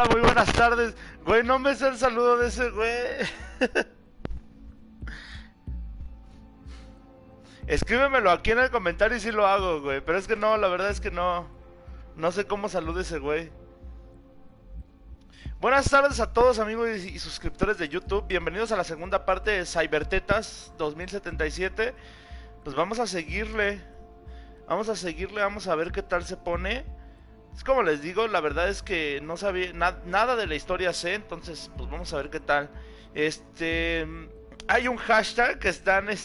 Hola, muy buenas tardes. Güey, no me sé el saludo de ese güey. Escríbemelo aquí en el comentario y sí lo hago, güey. Pero es que no, la verdad es que no. No sé cómo saluda ese güey. Buenas tardes a todos amigos y suscriptores de YouTube. Bienvenidos a la segunda parte de CyberPunk2077. Pues vamos a seguirle. Vamos a ver qué tal se pone. Es como les digo, la verdad es que no sabía nada de la historia sé, entonces pues vamos a ver qué tal. Hay un hashtag que están hay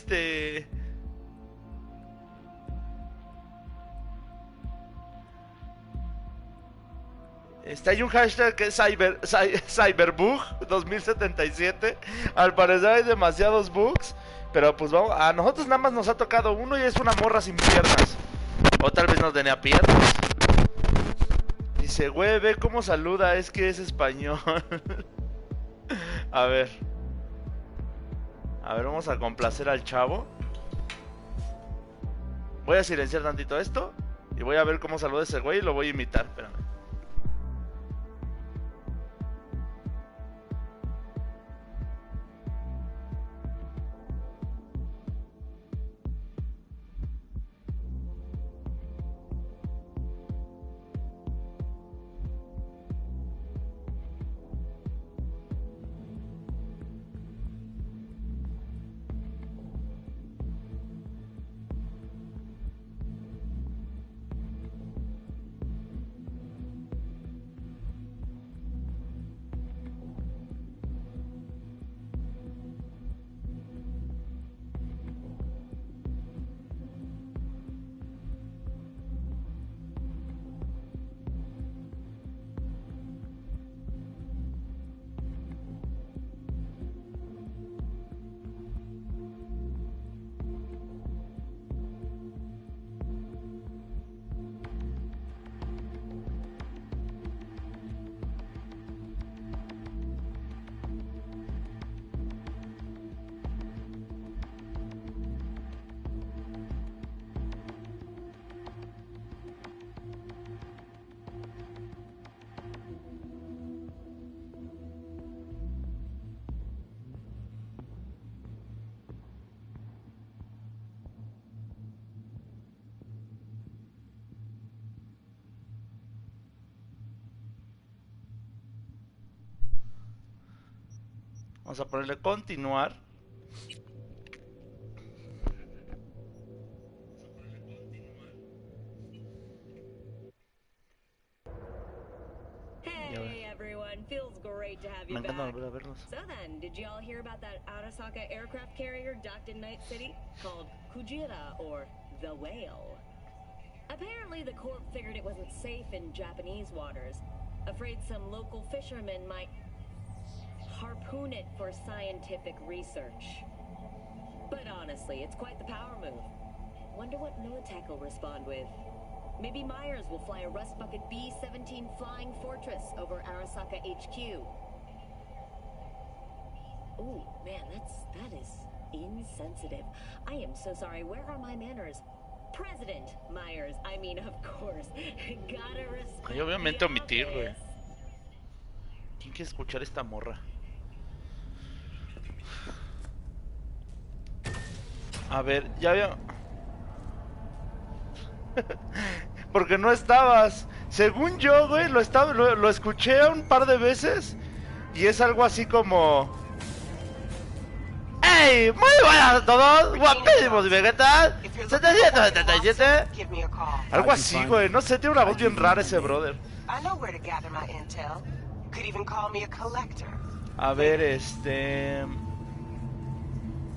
un hashtag que es CyberBug2077. Al parecer hay demasiados bugs, pero pues vamos, a nosotros nada más nos ha tocado uno y es una morra sin piernas. O tal vez no tenía piernas. Dice, güey, ve cómo saluda, es que es español. A ver, vamos a complacer al chavo. Voy a silenciar tantito esto y voy a ver cómo saluda ese güey y lo voy a imitar, espérame. Vamos a ponerle continuar. Hey everyone, feels great to have you back. So then, did you all hear about that Arasaka aircraft carrier docked in Night City called Kujira or the Whale? Apparently the Corp figured it wasn't safe in Japanese waters, afraid some local fishermen might harpoon it for scientific research. But honestly, it's quite the power move. Wonder what Militech will respond with. Maybe Myers will fly a Rust Bucket B-17 Flying Fortress over Arasaka HQ. Ooh, man, that is insensitive. I am so sorry. Where are my manners? President Myers, I mean, of course. Gotta respect. Ay, obviamente omitir, güey. ¿Quién quiere escuchar esta morra? A ver, ya había... Porque no estabas. Según yo, güey, lo escuché un par de veces. Y es algo así como... ¡Ey! Muy buenas a todos. Guapísimos y vegetas. 777. Algo así, güey. No sé, tiene una voz bien rara ese brother. A ver,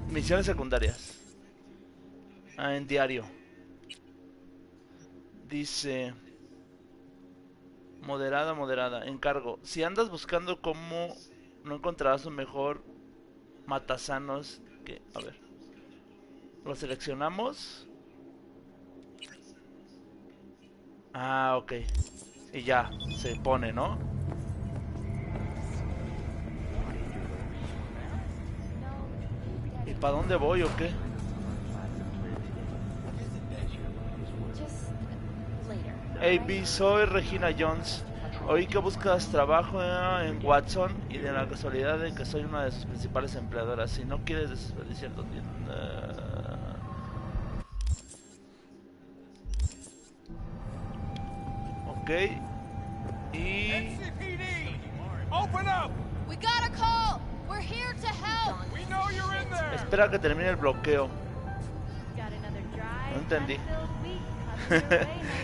misiones secundarias. En diario. Dice... Moderada. Encargo. Si andas buscando cómo no encontrarás un mejor matasanos que... A ver. Lo seleccionamos. Ah, ok. Y ya, se pone, ¿no? ¿Y para dónde voy o qué? AB, soy Regina Jones. Oí que buscas trabajo en Watson y de la casualidad de que soy una de sus principales empleadoras. Si no quieres desperdiciar tu tienda... Ok. Y... Espera que termine el bloqueo. No entendí.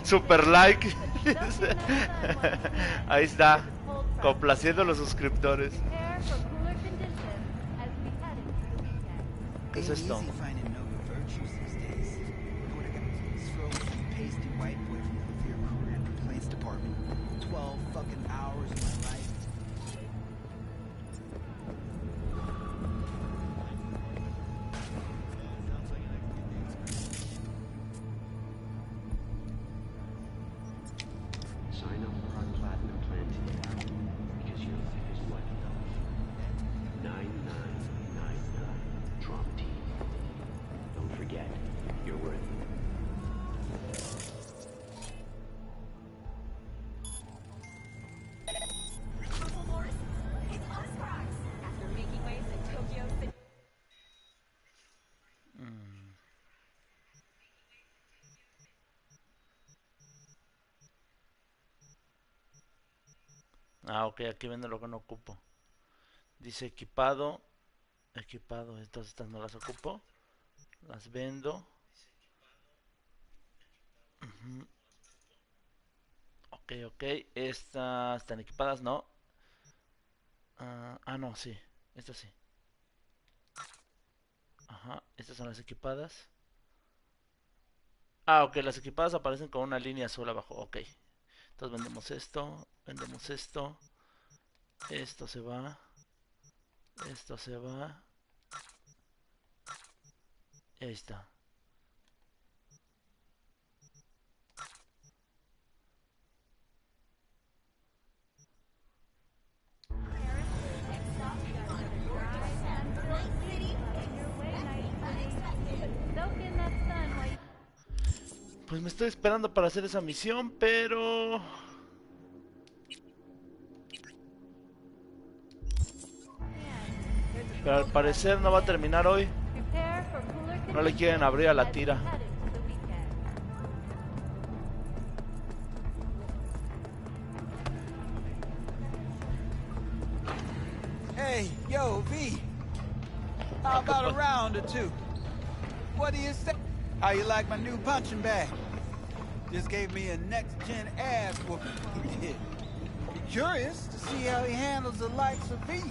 Super like. Ahí está. Complaciendo a los suscriptores. ¿Qué es esto? Ah, ok, aquí vendo lo que no ocupo. Dice equipado. Equipado, entonces estas no las ocupo. Las vendo. Ok, ok. Estas están equipadas, ¿no? No, sí. Estas sí. Ajá, estas son las equipadas. Ok, las equipadas aparecen con una línea azul abajo. Ok. Entonces vendemos esto. Vendemos esto. Esto se va. Esto se va. Y ahí está. Pues me estoy esperando para hacer esa misión, pero... Pero al parecer no va a terminar hoy. No le quieren abrir a la tira. Hey, yo, V. How about a round or two? What do you say? How you like my new punching bag? Just gave me a next-gen ass whooping. He did. Curious to see how he handles the likes of V.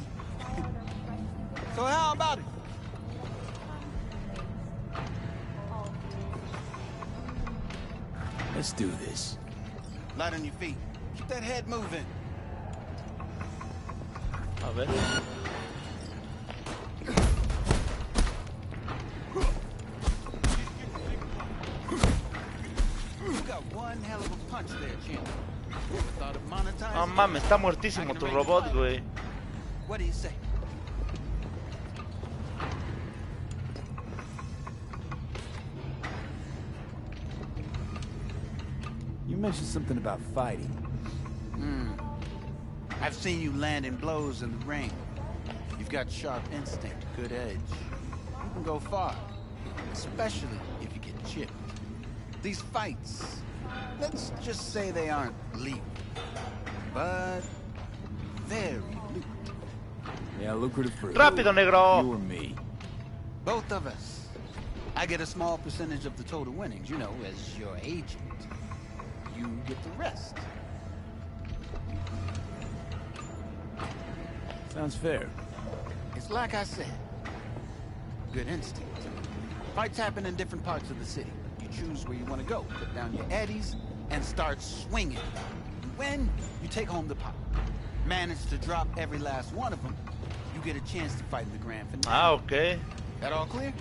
So how about it? Let's do this. Light on your feet. Keep that head moving. A ver. No mames, está muertísimo tu robot, güey. What do you say? You mentioned something about fighting. I've seen you landing blows in the ring. You've got sharp instinct, good edge. You can go far, especially if you get chipped. These fights, let's just say they aren't lethal, but very lucrative. Yeah, lucrative for Rápido, negro. you or me. Both of us. I get a small percentage of the total winnings, you know, as your agent. You get the rest. Sounds fair. It's like I said. Good instinct. Fights happen in different parts of the city. You choose where you want to go, put down your eddies, and start swinging. And when you take home the pot, manage to drop every last one of them, you get a chance to fight in the grand finale. Ok. That all clear?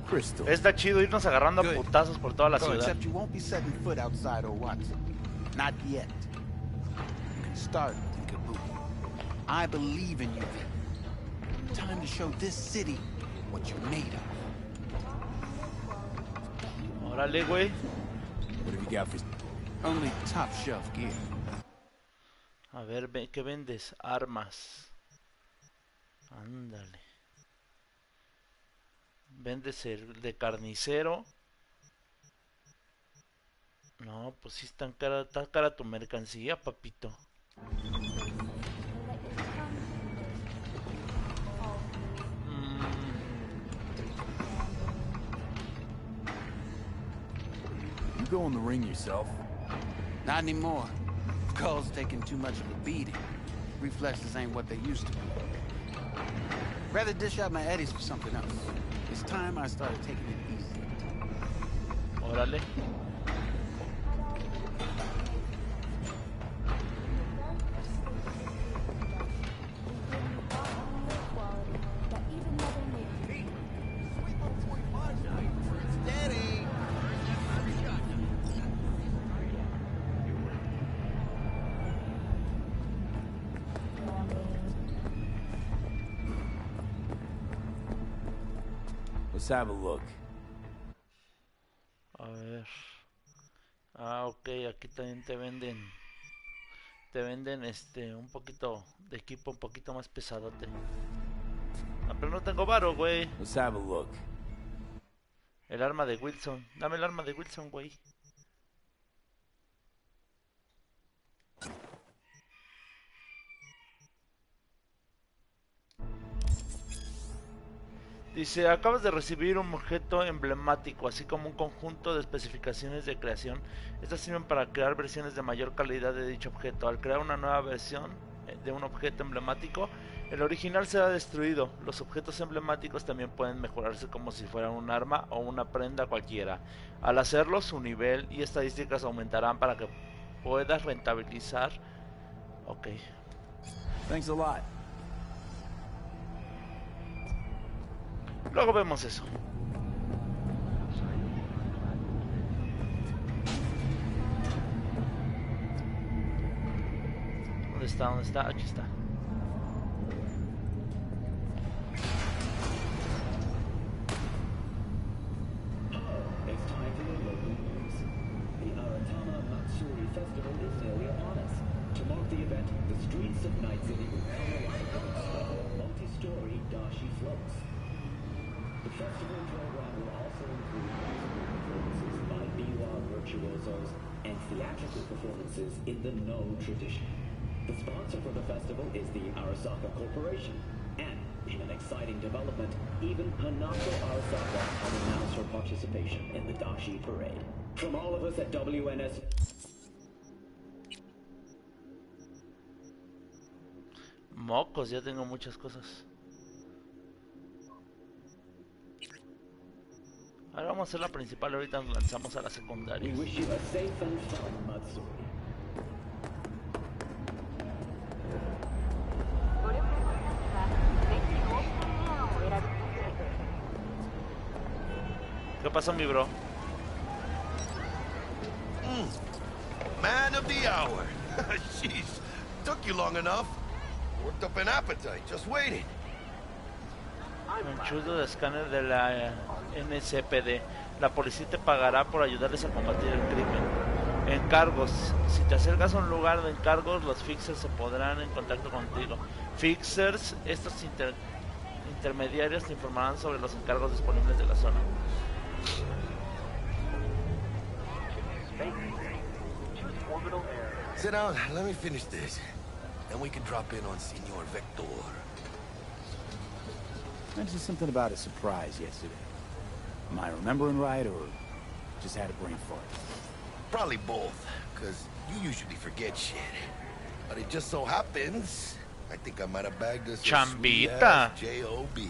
Crystal. Está chido irnos agarrando a putazos por toda la ciudad. Except you won't be setting foot outside old Watson. Not yet. You can start in Kabuki. I believe in you, V. Time to show this city what you're made of. Órale, güey. What have you got for... Only top shelf gear. A ver, ¿qué vendes? Armas. Ándale. Vendes el de carnicero. No, pues sí está cara tu mercancía, papito. You go in the ring yourself? Not anymore. Skull's taking too much of a beating. Reflexes ain't what they used to be. Rather dish out my eddies for something else. It's time I started taking it easy. Órale. Let's have a look. A ver. Ah, ok, aquí también te venden un poquito de equipo un poquito más pesadote. Ah, pero no tengo varo, güey. Let's have a look. El arma de Wilson. Dame el arma de Wilson, güey. Dice, acabas de recibir un objeto emblemático, así como un conjunto de especificaciones de creación. Estas sirven para crear versiones de mayor calidad de dicho objeto. Al crear una nueva versión de un objeto emblemático, el original será destruido. Los objetos emblemáticos también pueden mejorarse como si fueran un arma o una prenda cualquiera. Al hacerlo, su nivel y estadísticas aumentarán para que puedas rentabilizar. Ok. Thanks a lot. Luego vemos eso. ¿Dónde está? ¿Dónde está? Aquí está. It's time for the local news. The Aratama Matsuri Festival is nearly upon us. To mark the event, the streets of Night City will come alive with a spread of multi-story dashi floats. The festival program will also include musical performances by biwa virtuosos and theatrical performances in the No tradition. The sponsor for the festival is the Arasaka Corporation, and in an exciting development, even Hanako Arasaka has announced her participation in the Dashi Parade. From all of us at WNS... Mocos, ya tengo muchas cosas. Ahora vamos a hacer la principal, ahorita nos lanzamos a la secundaria. We wish you a safe and fun Matsuri. ¿Qué pasó, mi bro? Man of the hour. Jeez, took you long enough. Worked up an appetite, just waiting. Un chudo de escáner de la NCPD. La policía te pagará por ayudarles a combatir el crimen. Encargos. Si te acercas a un lugar de encargos, los fixers se pondrán en contacto contigo. Fixers, estos intermediarios te informarán sobre los encargos disponibles de la zona. Sit down, let me finish this. Then we can drop in on Senor Vector. Mentioned something about a surprise yesterday. Am I remembering right, or just had a brain fart? Probably both, because you usually forget shit. But it just so happens, I think I might have bagged us Chambita. a J.O.B.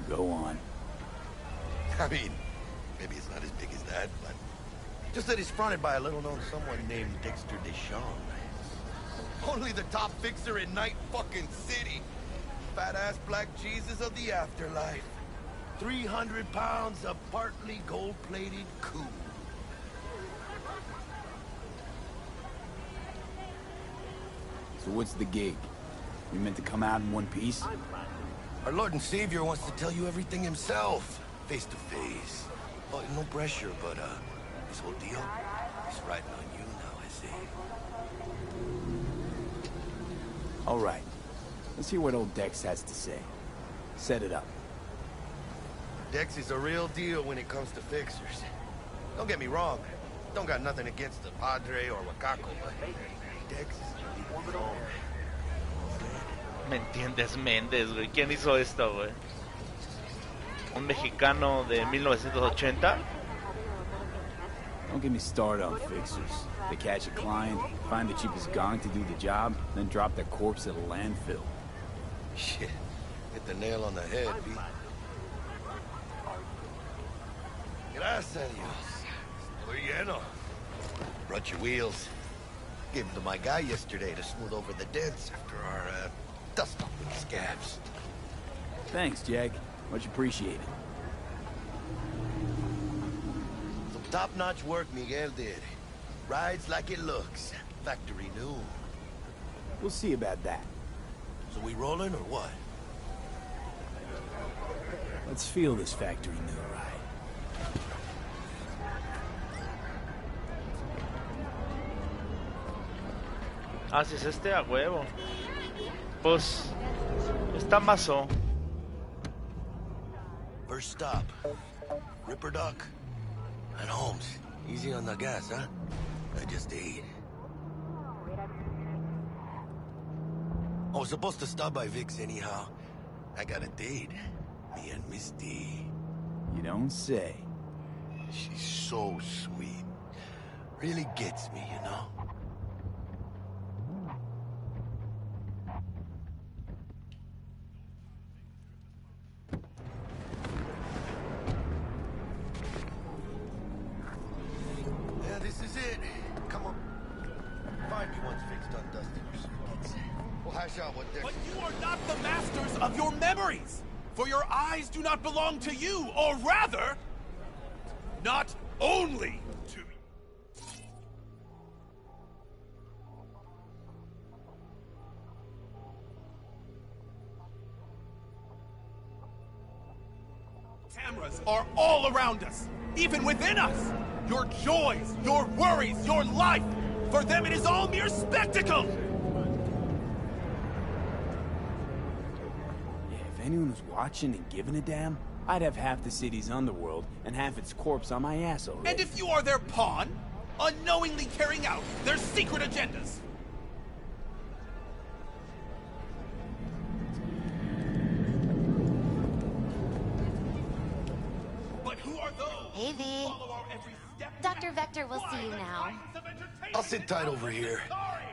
Go on. I mean, maybe it's not as big as that, but just that he's fronted by a little-known someone named Dexter Deschamps. Only the top fixer in Night fucking City. Fat-ass black Jesus of the afterlife. 300 pounds of partly gold-plated cool. So what's the gig? You meant to come out in one piece? Our Lord and Savior wants to tell you everything himself, face to face. Oh, no pressure, but this whole deal is riding on you now, I see. All right. Let's hear what old Dex has to say. Set it up. Dex is a real deal when it comes to fixers. Don't get me wrong. Don't got nothing against the Padre or Wakako, but Dex is a big hombre. ¿Me entiendes, Méndez, güey? ¿Quién hizo esto, güey? ¿Un mexicano de 1980? Don't get me started on fixers. They catch a client, find the cheapest gong to do the job, then drop their corpse at a landfill. Shit. Hit the nail on the head, B. Gracias a Dios. Estoy lleno. Brought your wheels. Gave them to my guy yesterday to smooth over the dents after our, dust-up with scabs. Thanks, Jack. Much appreciated. Some top-notch work Miguel did. Rides like it looks. Factory new. We'll see about that. So we rolling or what? Let's feel this factory new ride. Ah, si es este, a huevo. Pues está mazo. First stop. Ripper Duck. And Holmes. Easy on the gas, huh? I just ate. I was supposed to stop by Vic's anyhow. I got a date. Me and Misty. You don't say. She's so sweet. Really gets me, you know? Yeah, this is it. Come on. Find me once Vic's done dusting your circuits. We'll hash out what they're... But you are not the masters of your memories! For your eyes do not belong to you, or rather, not only to you. Cameras are all around us, even within us. Your joys, your worries, your life. For them it is all mere spectacle. If anyone was watching and giving a damn, I'd have half the city's underworld and half its corpse on my ass already. And if you are their pawn, unknowingly carrying out their secret agendas. But who are those? Hey, V. who follow our every step? Dr. Vector will see you now. I'll sit tight over here.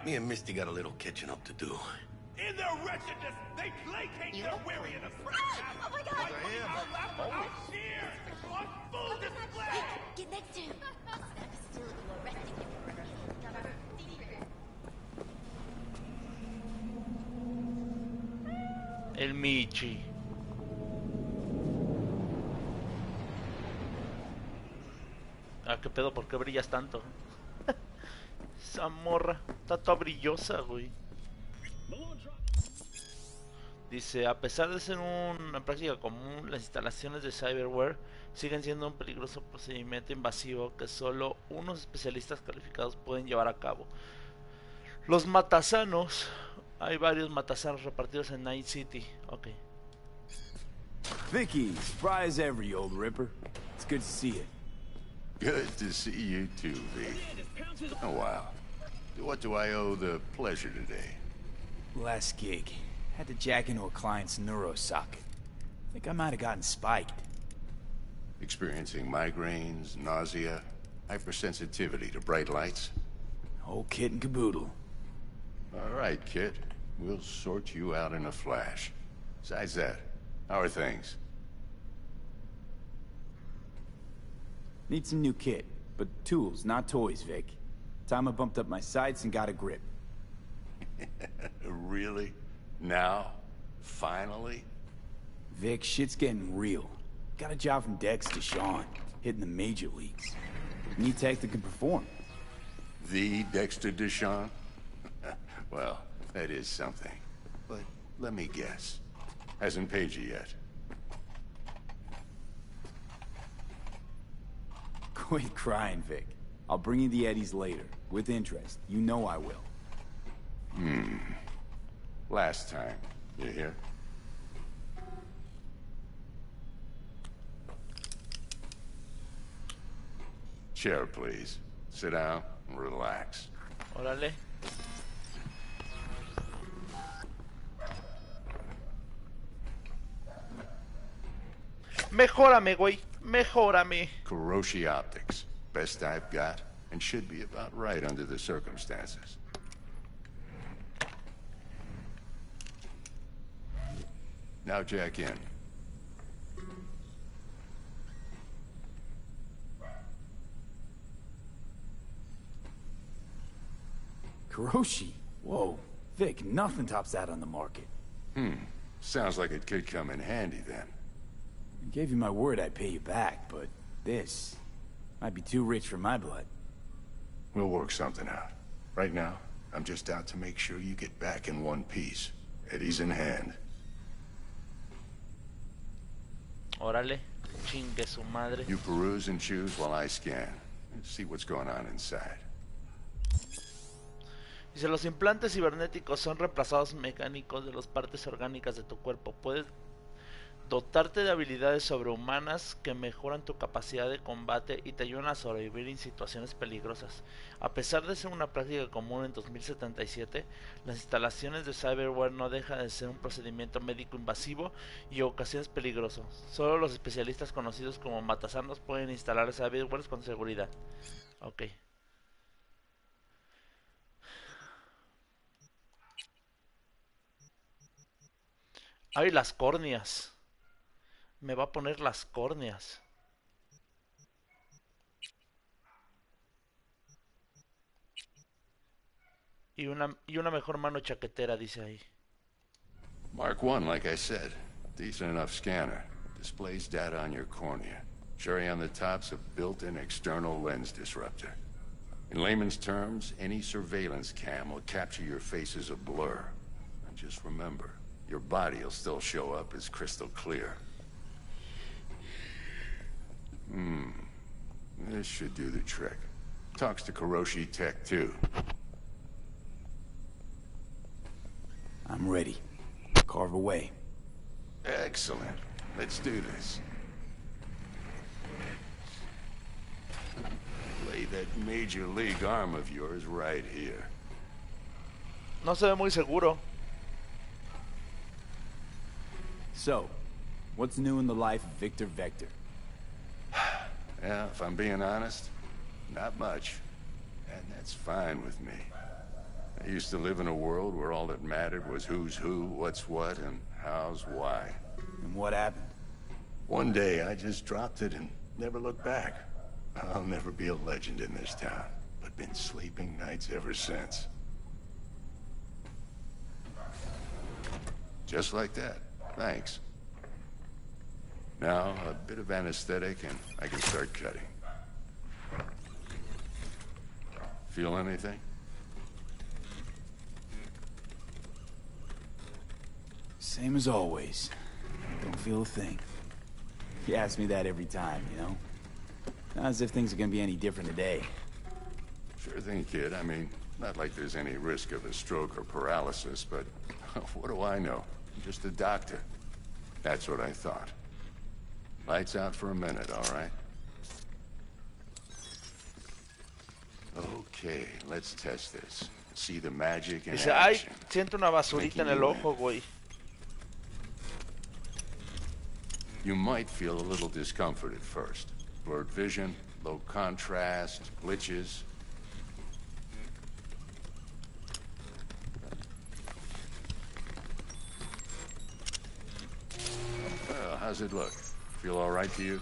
Me and Misty got a little catching up to do. In their wretchedness, they placate their weary and oppressed. Oh my God! Out here, on full display. Get next to him. Snap is still arresting him. El Michi. Ah, qué pedo, ¿por qué brillas tanto? Esa morra está toda brillosa, güey. Dice, a pesar de ser una práctica común, las instalaciones de cyberware siguen siendo un peligroso procedimiento invasivo que solo unos especialistas calificados pueden llevar a cabo. Los matasanos, hay varios matasanos repartidos en Night City. Ok. Vicky, spry as ever, you old ripper. It's good to see you. Good to see you too, V. Oh, wow. What do I owe the pleasure today? Last gig. Had to jack into a client's neurosocket. Think I might have gotten spiked. Experiencing migraines, nausea, hypersensitivity to bright lights? Whole kit and caboodle. All right, kid. We'll sort you out in a flash. Besides that, how are things? Need some new kit, but tools, not toys, Vic. Time I bumped up my sights and got a grip. Really? Now? Finally? Vic, shit's getting real. Got a job from Dex to Sean, hitting the major leagues. Need tech that can perform. The Dexter Deshawn? Well, that is something. But let me guess. Hasn't paid you yet. Quit crying, Vic. I'll bring you the eddies later, with interest. You know I will. Last time. You hear? Chair, please. Sit down and relax. Órale. Mejórame, güey. Mejórame. Kuroshi Optics. Best I've got, and should be about right under the circumstances. Now jack in. Kuroshi? Whoa. Vic, nothing tops that on the market. Sounds like it could come in handy then. I gave you my word I'd pay you back, but this might be too rich for my blood. We'll work something out. Right now, I'm just out to make sure you get back in one piece. Eddie's in hand. Órale. Chingue su madre. You peruse and choose while I scan. See what's going on inside. Dice, los implantes cibernéticos son reemplazados mecánicos de las partes orgánicas de tu cuerpo. Puedes dotarte de habilidades sobrehumanas que mejoran tu capacidad de combate y te ayudan a sobrevivir en situaciones peligrosas. A pesar de ser una práctica común en 2077, las instalaciones de cyberware no dejan de ser un procedimiento médico invasivo y en ocasiones peligroso. Solo los especialistas conocidos como matasanos pueden instalar cyberware con seguridad. Ok. Ay, las córneas. Me va a poner las córneas. Y una mejor mano chaquetera, dice ahí. Mark 1, like I said. Decent enough scanner. Displays data on your cornea. Cherry on the top's a built-in external lens disruptor. In layman's terms, any surveillance cam will capture your face as a blur. And just remember, your body will still show up as crystal clear. This should do the trick. Talks to Kuroshi Tech, too. I'm ready. Carve away. Excellent. Let's do this. Lay that major league arm of yours right here. No se ve muy seguro. So, what's new in the life of Victor Vector? Yeah, if I'm being honest, not much. And that's fine with me. I used to live in a world where all that mattered was who's who, what's what, and how's why. And what happened? One day, I just dropped it and never looked back. I'll never be a legend in this town, but been sleeping nights ever since. Just like that. Thanks. Now, a bit of anesthetic and I can start cutting. Feel anything? Same as always. Don't feel a thing. You ask me that every time, you know? Not as if things are gonna be any different today. Sure thing, kid. I mean, not like there's any risk of a stroke or paralysis, but what do I know? I'm just a doctor. That's what I thought. Lights out for a minute, all right? Okay, let's test this. See the magic in Dice, ay, action. siento una basurita en el ojo, güey. You might feel a little discomfort at first. Blurred vision, low contrast, glitches. Well, how's it look? Feel all right to you?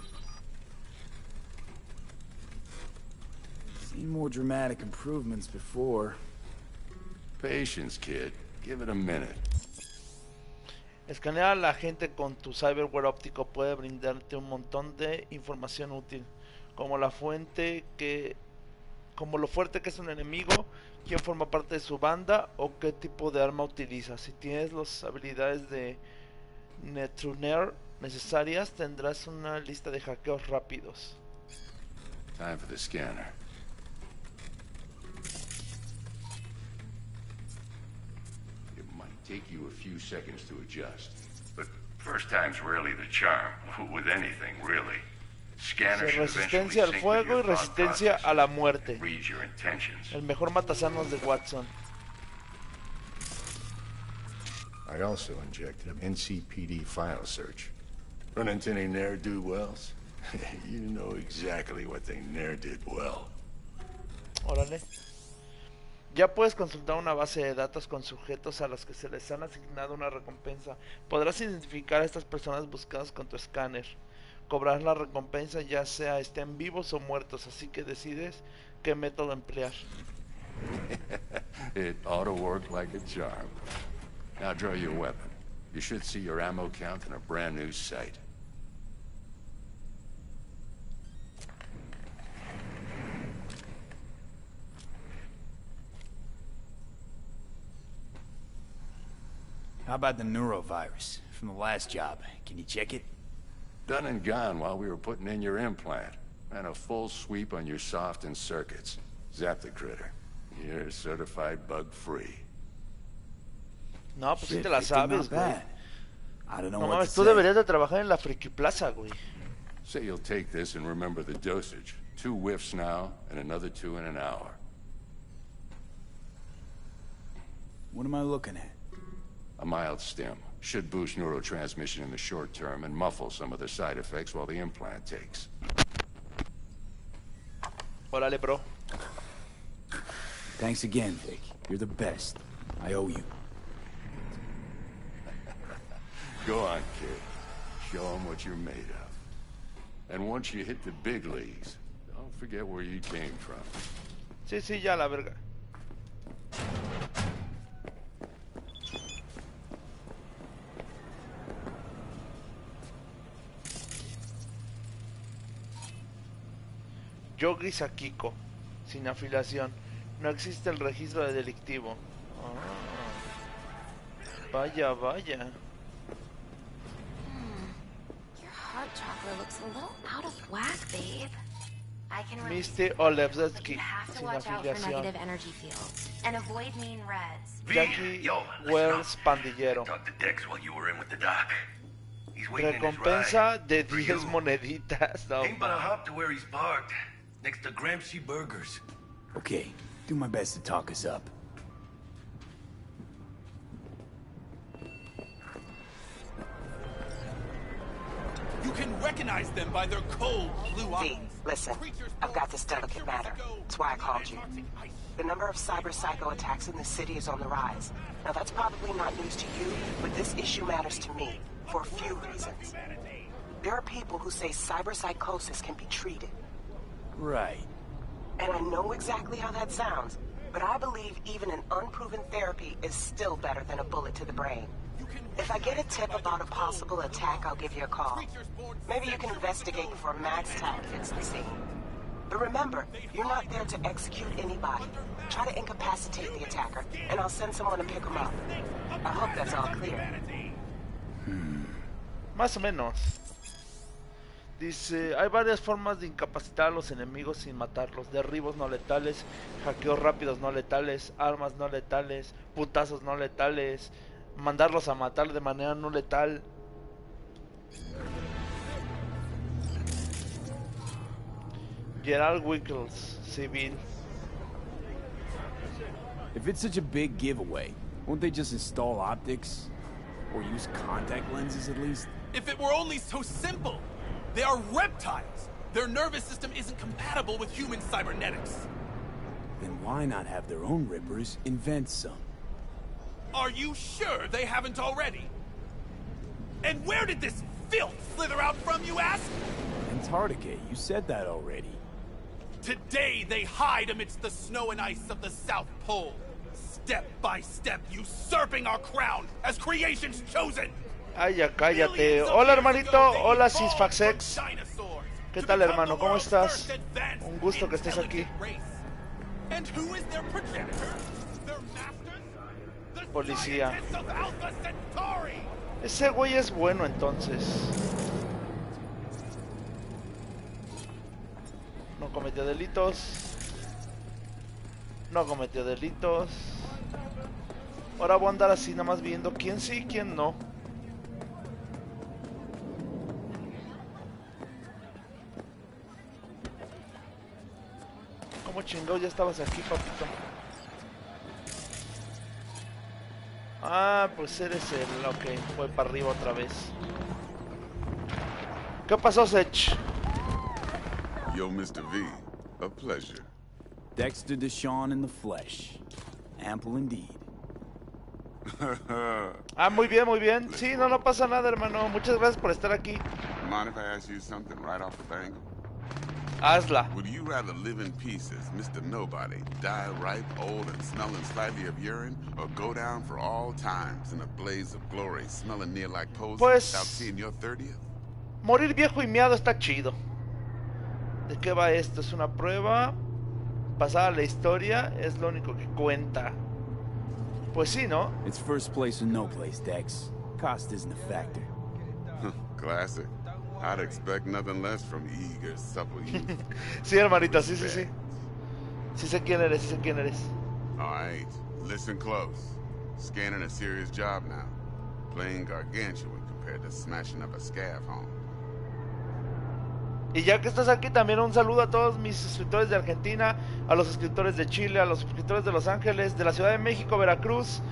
Seen more dramatic improvements before. Patience, kid. Give it a minute. Escanear a la gente con tu cyberware óptico puede brindarte un montón de información útil, como lo fuerte que es un enemigo, quién forma parte de su banda o qué tipo de arma utiliza. Si tienes las habilidades de Netrunner necesarias, tendrás una lista de hackeos rápidos. Time for the scanner. take you a few seconds to adjust. But first time's rarely the charm, with anything, really. Resistencia al fuego y resistencia a la muerte. El mejor matasanos de Watson. I also injected an NCPD file search. Run into any ne'er-do-wells? You know exactly what they ne'er did well. Órale. Ya puedes consultar una base de datos con sujetos a los que se les han asignado una recompensa. Podrás identificar a estas personas buscadas con tu escáner. Cobrarás la recompensa ya sea estén vivos o muertos, así que decides qué método emplear. It ought to work like a charm. Now draw your weapon. You should see your ammo count in a brand new sight. How about the neurovirus from the last job? Can you check it? Done and gone while we were putting in your implant. And a full sweep on your soft and circuits. Zap the critter. You're certified bug-free. No, pues sí te la sabes, güey. No mames, tú say. deberías de trabajar en la Friki Plaza, güey. Say you'll take this and remember the dosage. 2 whiffs now, and another 2 in an hour. What am I looking at? A mild stim. Should boost neurotransmission in the short term and muffle some of the side effects while the implant takes. Órale, bro. Thanks again, Vic. You're the best. I owe you. Go on, kid. Show them what you're made of. And once you hit the big leagues, don't forget where you came from. Sí, sí, ya la verga. Yogi Sakiko, sin afiliación. No existe el registro de delictivo. Vaya, vaya. Your hot chocolate looks a little out of whack, babe. I can Misty Olevsky, you have to sin watch out for afiliación. negative energy fields and avoid mean reds. Jackie Wells, pandillero. Talk to Dex while you were in with the doc. He's waiting in his Recompensa ride. de For 10 you. moneditas. No, Ain't but a hop to where he's parked, next to Gramsci Burgers. Okay, do my best to talk us up. You can recognize them by their cold blue eyes. V, listen, I've got this delicate matter. That's why I called you. The number of cyber psycho attacks in the city is on the rise. Now that's probably not news to you, but this issue matters to me for a few reasons. There are people who say cyber psychosis can be treated. Right. And I know exactly how that sounds, but I believe even an unproven therapy is still better than a bullet to the brain. If I get a tip about a possible attack, I'll give you a call. Maybe you can investigate before MaxTac hits the scene. But remember, you're not there to execute anybody. Try to incapacitate the attacker, and I'll send someone to pick him up. I hope that's all clear. Más o menos. Dice, hay varias formas de incapacitar a los enemigos sin matarlos. Derribos no letales, hackeos rápidos no letales, armas no letales, putazos no letales, mandarlos a matar de manera no letal. Gerald Wickles, civil. If it's such a big giveaway, won't they just install optics? Or use contact lenses at least? If it were only so simple! They are reptiles! Their nervous system isn't compatible with human cybernetics. Then why not have their own rippers invent some? Are you sure they haven't already? And where did this filth slither out from, you ask? Antarctica, you said that already. Today they hide amidst the snow and ice of the South Pole, step by step usurping our crown as creation's chosen. Ay, ya cállate. Hola, hermanito. Hola, Sisfaxex. ¿Qué tal, hermano? ¿Cómo estás? Un gusto que estés aquí. And who is their progenitor? Their masters? The Policía. scientists of Alpha Centauri! Ese güey es bueno, entonces. No cometió delitos. No cometió delitos. Ahora voy a andar así nada más viendo quién sí y quién no. ¿Cómo chingado ya estabas aquí, papito? Ah, pues eres el... Ok, fue para arriba otra vez. ¿Qué pasó, Sech? Yo, Mr. V, a pleasure. Dexter Deshawn in the flesh. Ample indeed. Ah, muy bien, muy bien. Sí, no pasa nada, hermano. Muchas gracias por estar aquí. Mind if I ask you something right off the bank? Hazla. Would you rather live in pieces, Mr. Nobody, die ripe, old, and smelling slightly of urine, or go down for all times in a blaze of glory, smelling near like poses without seeing your 30th? Morir viejo y miado está chido. ¿De qué va esto? Es una prueba. Pasada la historia es lo único que cuenta. Pues sí, ¿no? It's first place or no place, Dex. Cost isn't a factor. Classic. I'd expect nothing less from eager, supple youth. Sí, hermanita, sí. Sí sé quién eres, sí sé quién eres. Alright, listen close. Scanning a serious job now. Playing gargantuan compared to smashing up a scav home. Y ya que estás aquí, también un saludo a todos mis suscriptores de Argentina, a los suscriptores de Chile, a los suscriptores de Los Ángeles, de la Ciudad de México, Veracruz,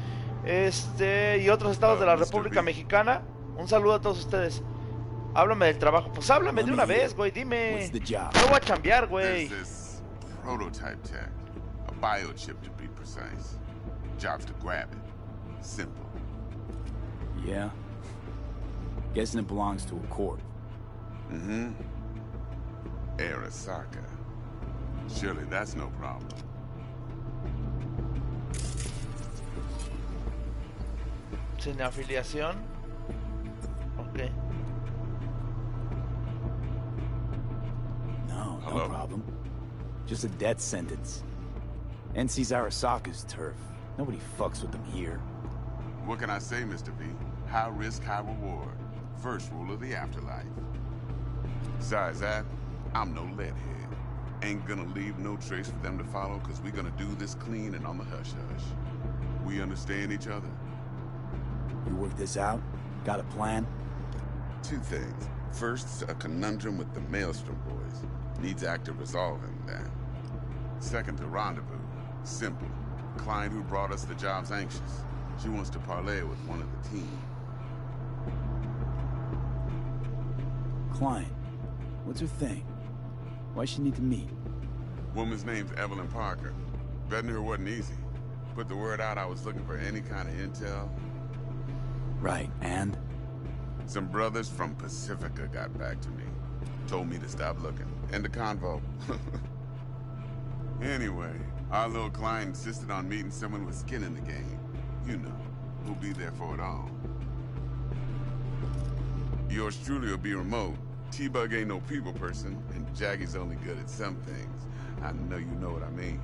y otros estados de la República Mexicana. Un saludo a todos ustedes. Háblame del trabajo. Pues háblame de una vez, güey, dime. No voy a chambear, güey. Prototype tech. A biochip to be precise. Job's to grab it. Simple. Yeah. Guessing it belongs to a court. Mm-hmm. Arasaka. Surely that's no problem. Sin afiliación. Ok. No problem. Just a death sentence. NC's Arasaka's turf. Nobody fucks with them here. What can I say, Mr. V? High risk, high reward. First rule of the afterlife. Besides that, I'm no leadhead. Ain't gonna leave no trace for them to follow, cause we're gonna do this clean and on the hush-hush. We understand each other? You work this out? Got a plan? Two things. First, a conundrum with the Maelstrom boys. Needs active resolving that. Second, a rendezvous. Simple. Client who brought us the job's anxious. She wants to parlay with one of the team. Client? What's her thing? Why she need to meet? Woman's name's Evelyn Parker. Betting her wasn't easy. Put the word out I was looking for any kind of intel. Right, and? Some brothers from Pacifica got back to me. Told me to stop looking. End of convo. Anyway, our little client insisted on meeting someone with skin in the game. You know, who'll be there for it all. Yours truly will be remote. T-Bug ain't no people person, and Jaggy's only good at some things. I know you know what I mean.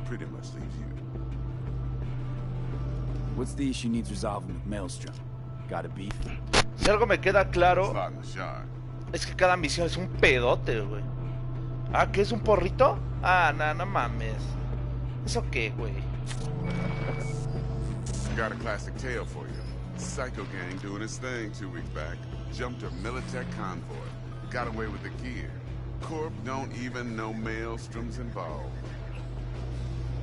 Pretty much leaves you. What's the issue needs resolving with Maelstrom? Got a beef? Si algo me queda claro, Slot in the shard. es que cada misión es un pedote, güey. Ah, ¿qué es un porrito? Ah, no mames. ¿Eso qué, güey? Got a classic tale for you. Psycho gang doing his thing 2 weeks back. Jumped a Militech convoy. Got away with the gear. Corp don't even know Maelstrom's involved.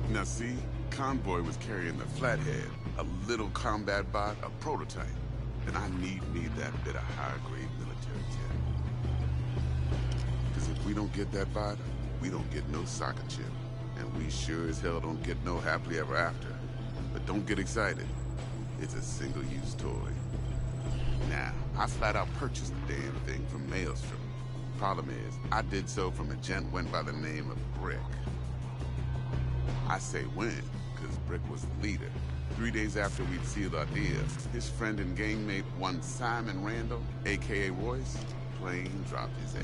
Now see, convoy was carrying the Flathead, a little combat bot, a prototype. And I need that bit of high-grade military tech. Because if we don't get that bot, we don't get no soccer chip. And we sure as hell don't get no happily ever after. But don't get excited. It's a single-use toy. Now, I flat out purchased the damn thing from Maelstrom. Problem is, I did so from a gent went by the name of Brick. I say when, because Brick was the leader. 3 days after we'd sealed our deal, his friend and gangmate, one Simon Randall, a.k.a. Royce, plain dropped his ass.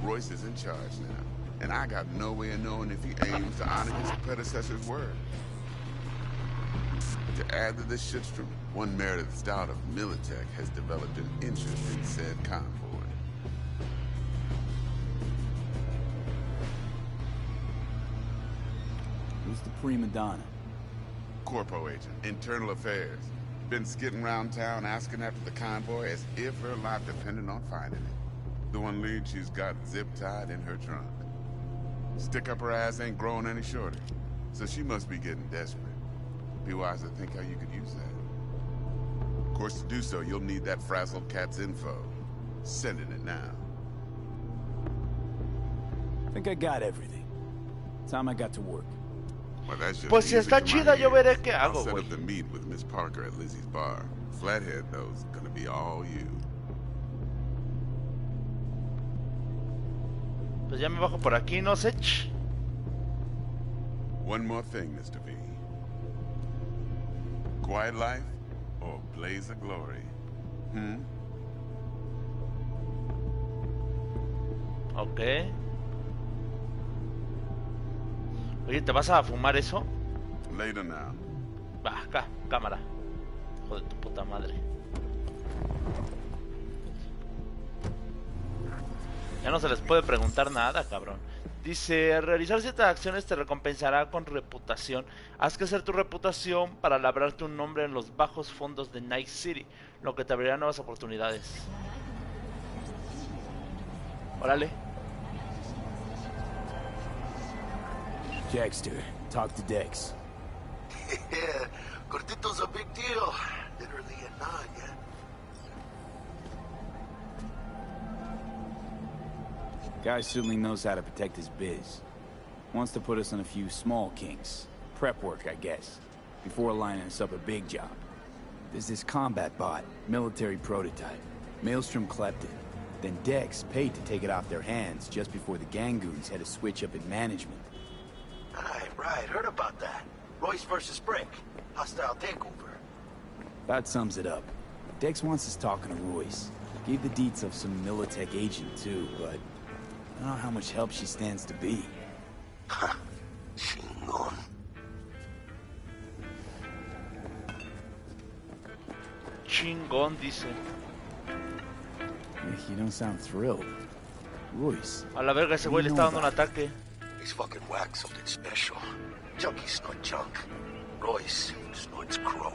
Royce is in charge now, and I got no way of knowing if he aims to honor his predecessor's word. To add to this shitstorm, one merited stout of Militech has developed an interest in said convoy. Who's the prima donna? Corpo agent, internal affairs. Been skidding around town asking after the convoy as if her life depended on finding it. The one lead she's got zip-tied in her trunk. Stick up her ass ain't growing any shorter, so she must be getting desperate. Be wise to think how you could use that. Of course, to do so, you'll need that frazzled cat's info. Sending it now. I think I got everything. Time I got to work. Well, that's just Pues si music está to my chida, yo ears. veré qué I'll hago, set güey. up the meet with Miss Parker at Lizzie's bar. Flathead, though, is gonna be all you. Pues ya me bajo por aquí, ¿no, Sech? One more thing, Mr. V. Quiet life or blaze of glory? Ok. Oye, ¿te vas a fumar eso? Later now. Va, acá, cámara. Hijo de tu puta madre. Ya no se les puede preguntar nada, cabrón. Dice, realizar ciertas acciones te recompensará con reputación. Haz crecer tu reputación para labrarte un nombre en los bajos fondos de Night City, lo que te abrirá nuevas oportunidades. Órale. Jackster, talk to Dex. Yeah, Cortito's a big deal. Literally a nod, yeah. Guy certainly knows how to protect his biz. Wants to put us on a few small kinks. Prep work, I guess. Before lining us up a big job. There's this combat bot, military prototype. Maelstrom clept it. Then Dex paid to take it off their hands just before the Gangoons had a switch up in management. Right, heard about that. Royce versus Brick. Hostile takeover. That sums it up. Dex wants us talking to Royce. Gave the deets of some Militech agent too, but I don't know how much help she stands to be. Chingon. Chingón, dice. You don't sound thrilled. Royce. A la verga, ese güey le está dando un ataque. He's fucking whacked something special. Junkie snort junk. Royce snorts chrome.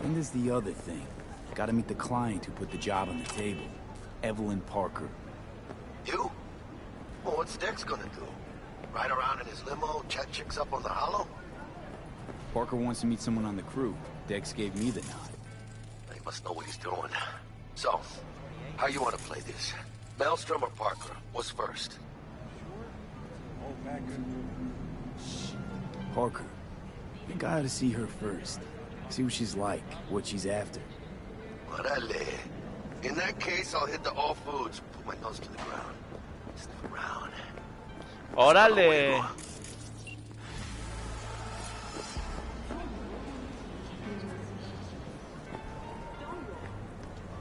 And there's the other thing. Gotta meet the client who put the job on the table. Evelyn Parker. You? Well, what's Dex gonna do? Ride around in his limo, chat chicks up on the hollow? Parker wants to meet someone on the crew. Dex gave me the nod. He must know what he's doing. So, how you want to play this? Maelstrom or Parker? What's first? Parker. I think I ought to see her first. See what she's like, what she's after. Orale. In that case, I'll hit the all foods. Put my nose to the ground. Sniff around. Órale.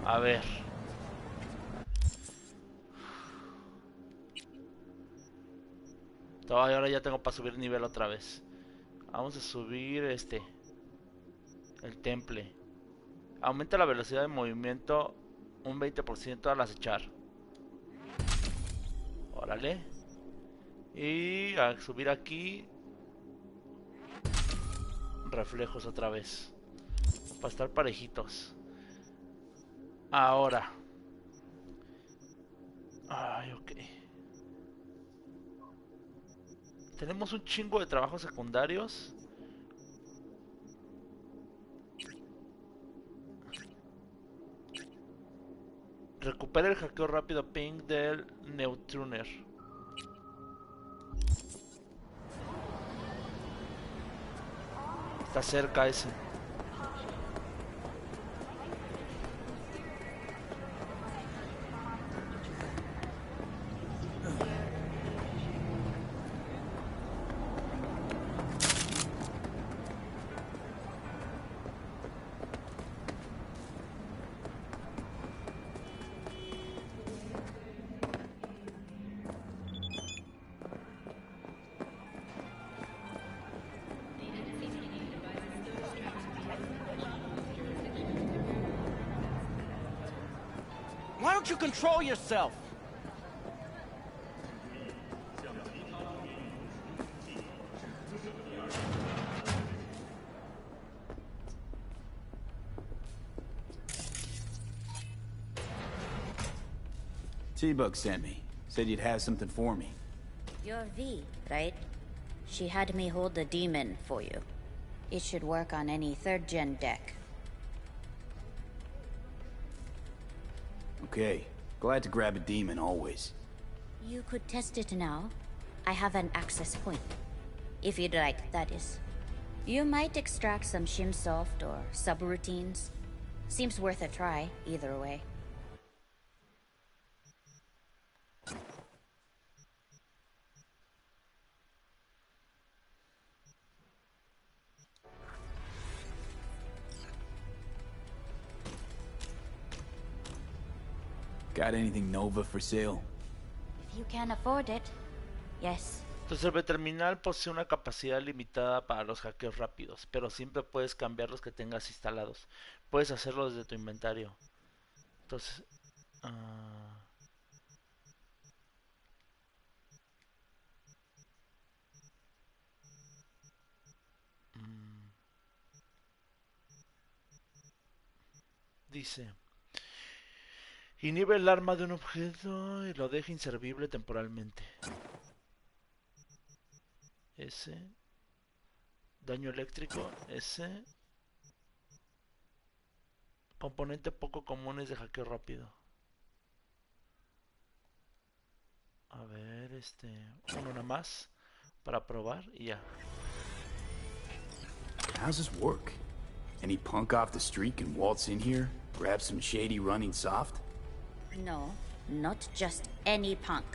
A ver. Todavía ahora ya tengo para subir nivel otra vez. Vamos a subir el temple. Aumenta la velocidad de movimiento un 20% al acechar. Órale. Y a subir aquí. Reflejos otra vez. Para estar parejitos. Ahora. Ay, ok. Tenemos un chingo de trabajos secundarios. Recupera el hackeo rápido ping del Neutruner. Está cerca ese. Why don't you control yourself? T-Bug sent me. Said you'd have something for me. You're V, right? She had me hold the demon for you. It should work on any 3rd gen deck. Okay. Glad to grab a demon, always. You could test it now. I have an access point. If you'd like, that is. You might extract some shimsoft or subroutines. Seems worth a try, either way. Got anything Nova for sale? If you can afford it, yes. Entonces el terminal posee una capacidad limitada para los hackeos rápidos, pero siempre puedes cambiar los que tengas instalados. Puedes hacerlo desde tu inventario. Entonces... dice... Inhibe el arma de un objeto y lo deja inservible temporalmente. Ese. Daño eléctrico. Ese. Componente poco comunes de hackeo rápido. A ver, una más para probar y ya. How's this work? Any punk off the street can waltz in here, grab some shady running soft? No, not just any punk.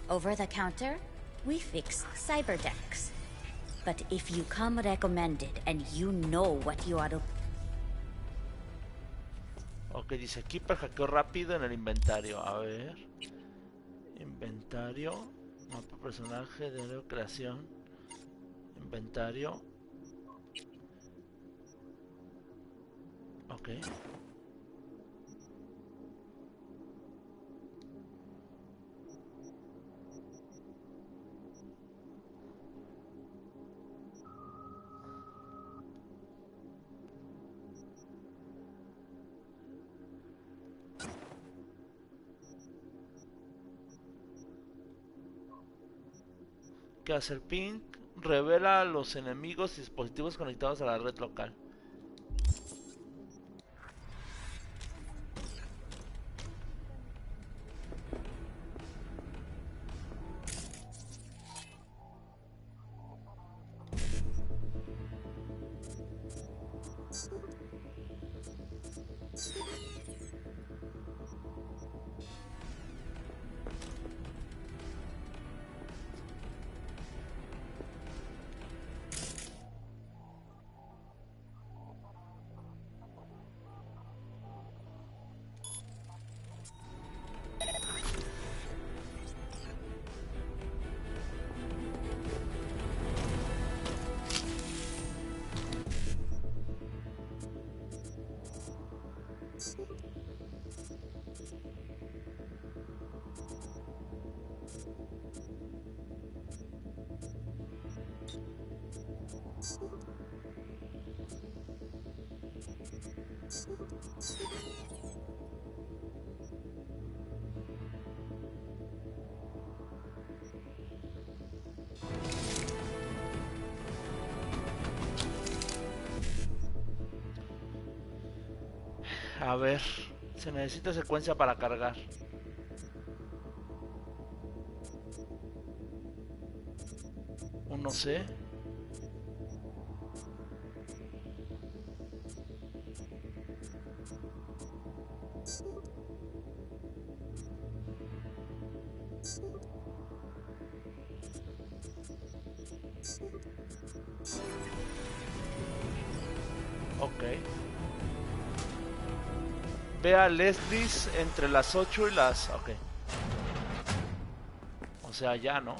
Over the counter, we fix cyber decks. But if you come recommended and you know what you are... Ok, dice equipa el hackeo rápido en el inventario. A ver. Inventario. Mapa personaje, de creación. Inventario. Ok. ¿Qué hace el ping? Revela a los enemigos y dispositivos conectados a la red local. A ver, se necesita secuencia para cargar. Uno C. Ok. Ve a Leslie's entre las 8 y las... Ok. O sea, ya, ¿no?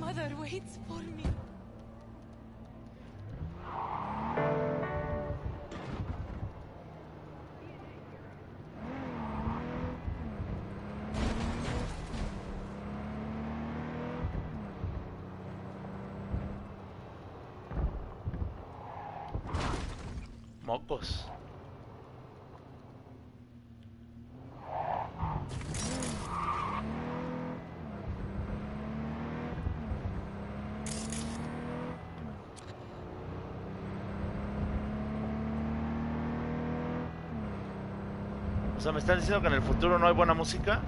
mother waits for me. Mocos. O sea, ¿me están diciendo que en el futuro no hay buena música?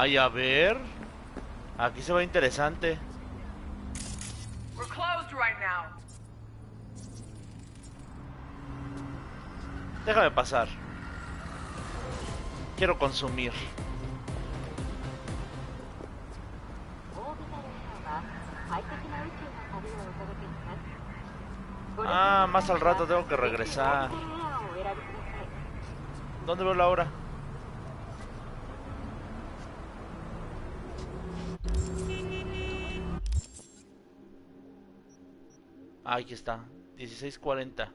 Ay, a ver. Aquí se ve interesante. We're closed right now. Déjame pasar. Quiero consumir. Ah, más al rato tengo que regresar. ¿Dónde veo la hora? Ah, aquí está, 16:40.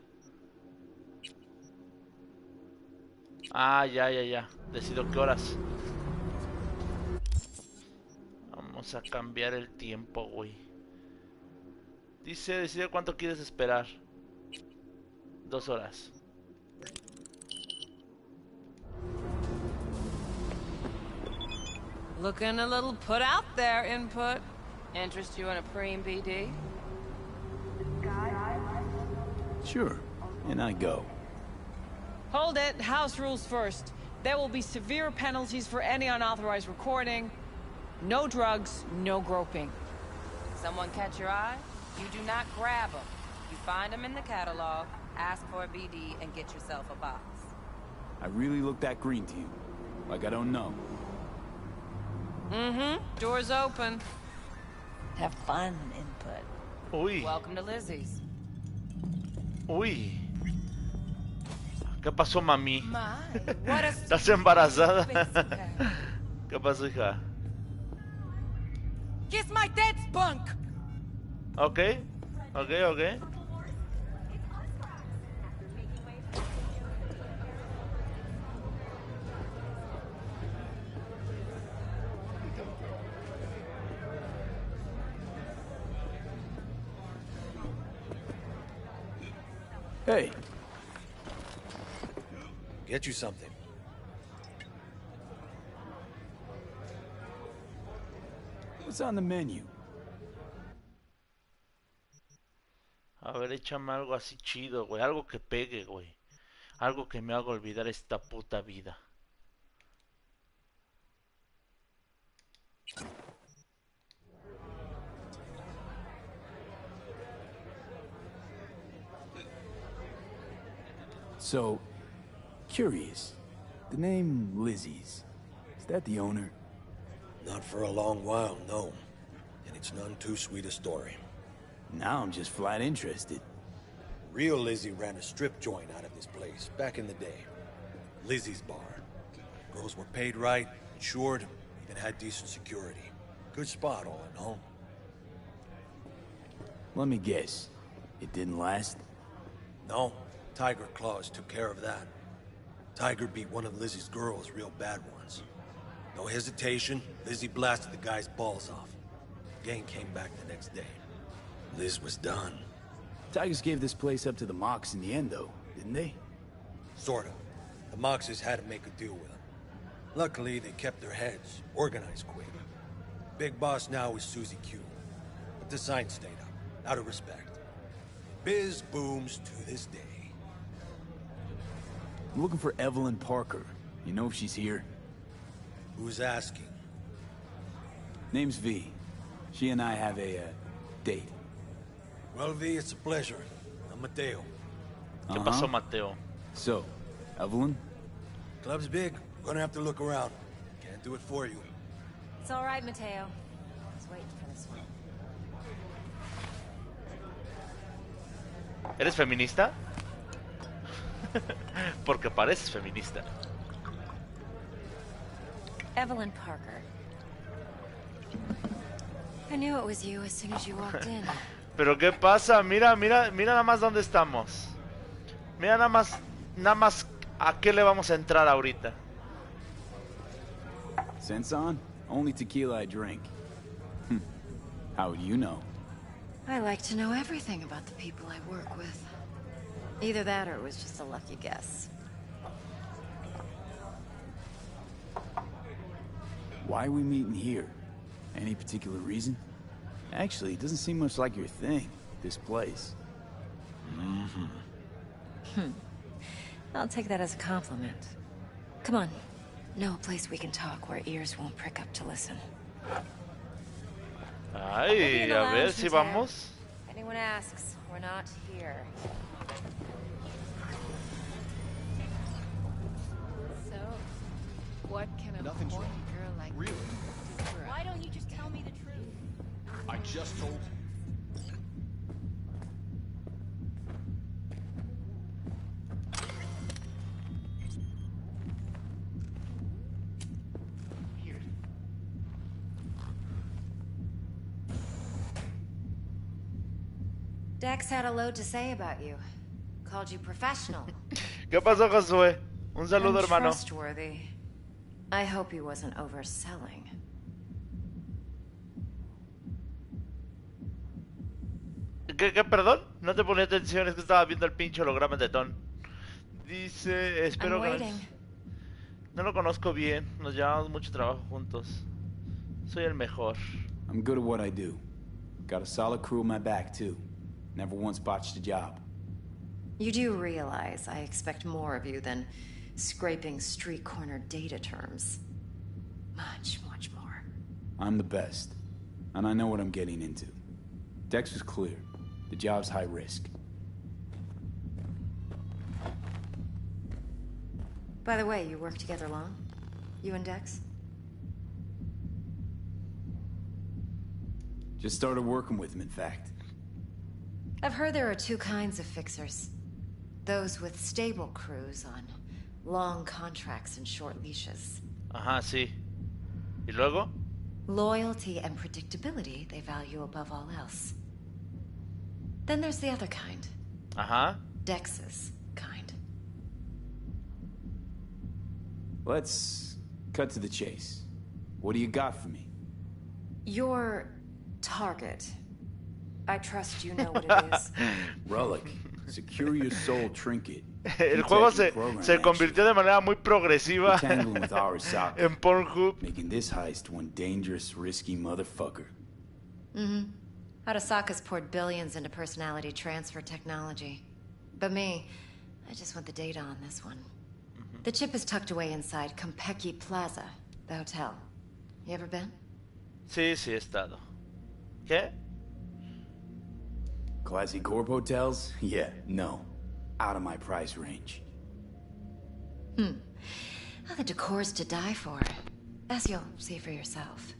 Ah, ya. Decido qué horas. Vamos a cambiar el tiempo, güey. Decide cuánto quieres esperar. 2 horas. Looking a little put out there, input. Interest you in a preem, BD? Sure, and I go. Hold it. House rules first. There will be severe penalties for any unauthorized recording. No drugs, no groping. Someone catch your eye? You do not grab them. You find them in the catalog, ask for a BD, and get yourself a box. I really look that green to you? Like I don't know? Mm-hmm. Door's open. Have fun, input. Uy. Welcome to Lizzie's. Uy. ¿Qué pasó, mami? What a ¿Estás embarazada? ¿Qué pasó, hija? Kiss my dead spunk. Ok. Hey. Get you something. What's on the menu? A ver, échame algo así chido, güey. Algo que pegue, güey. Algo que me haga olvidar esta puta vida. So, curious. The name Lizzie's. Is that the owner? Not for a long while, no. And it's none too sweet a story. Now I'm just flat interested. Real Lizzie ran a strip joint out of this place back in the day. Lizzie's Bar. Girls were paid right, insured, even had decent security. Good spot, all in all. Let me guess. It didn't last? No. Tiger Claws took care of that. Tiger beat one of Lizzie's girls real bad once. No hesitation, Lizzie blasted the guy's balls off. Gang came back the next day. Liz was done. Tigers gave this place up to the Mox in the end, though, didn't they? Sort of. The Moxes had to make a deal with them. Luckily, they kept their heads, organized quick. Big boss now is Susie Q. But the sign stayed up, out of respect. Biz booms to this day. I'm looking for Evelyn Parker. You know if she's here? Who's asking? Name's V. She and I have a, date. Well, V, it's a pleasure. I'm Mateo. ¿Qué pasó, Mateo? So, Evelyn? Club's big. Gonna have to look around. Can't do it for you. It's all right, Mateo. I was waiting for this one. ¿Eres feminista? Porque pareces feminista. Evelyn Parker. I knew it was you as soon as you walked in. Pero qué pasa, mira nada más dónde estamos. Mira nada más a qué le vamos a entrar ahorita. Sense on? Only tequila I drink. How would you know? I like to know everything about the people I work with. Either that or it was just a lucky guess. Why are we meeting here? Any particular reason? Actually, it doesn't seem much like your thing, this place. I'll take that as a compliment. Come on. No place we can talk where ears won't prick up to listen. Ay, a ver si vamos. If anyone asks, we're not here. So, what can a Nothing's horny wrong. girl like Really? do for Why don't you just tell me the truth? I just told you. Dex had a load to say about you. Called you professional. ¿Qué pasó, Josué? Un saludo, and hermano. Trustworthy. I hope he wasn't overselling. ¿Qué, perdón? No te ponía atención, es que estaba viendo el pinche holograma de Ton. Dice, espero que... No lo conozco bien, nos llevamos mucho trabajo juntos. Soy el mejor. I'm good at what I do. Got a solid crew on my back, too. Never once botched a job. You do realize I expect more of you than scraping street corner data terms. Much, much more. I'm the best. And I know what I'm getting into. Dex was clear. The job's high risk. By the way, you work together long? You and Dex? Just started working with him, in fact. I've heard there are two kinds of fixers. Those with stable crews on long contracts and short leashes. Ajá, sí. ¿Y luego? Loyalty and predictability they value above all else. Then there's the other kind. Ajá. Dex's kind. Let's cut to the chase. What do you got for me? Your target. I trust you know what it is. Relic. Secure your soul trinket. El juego se convirtió de manera muy progresiva en Pornhub. Making this heist one dangerous, risky motherfucker. Arasaka's poured billions into personality transfer technology. But me, I just want the data on this one. The chip is tucked away inside Compeki Plaza, the hotel. You ever been? Sí, sí he estado. ¿Qué? Classy corp hotels? Yeah, no. Out of my price range. Well, the decor's to die for. As you'll see for yourself.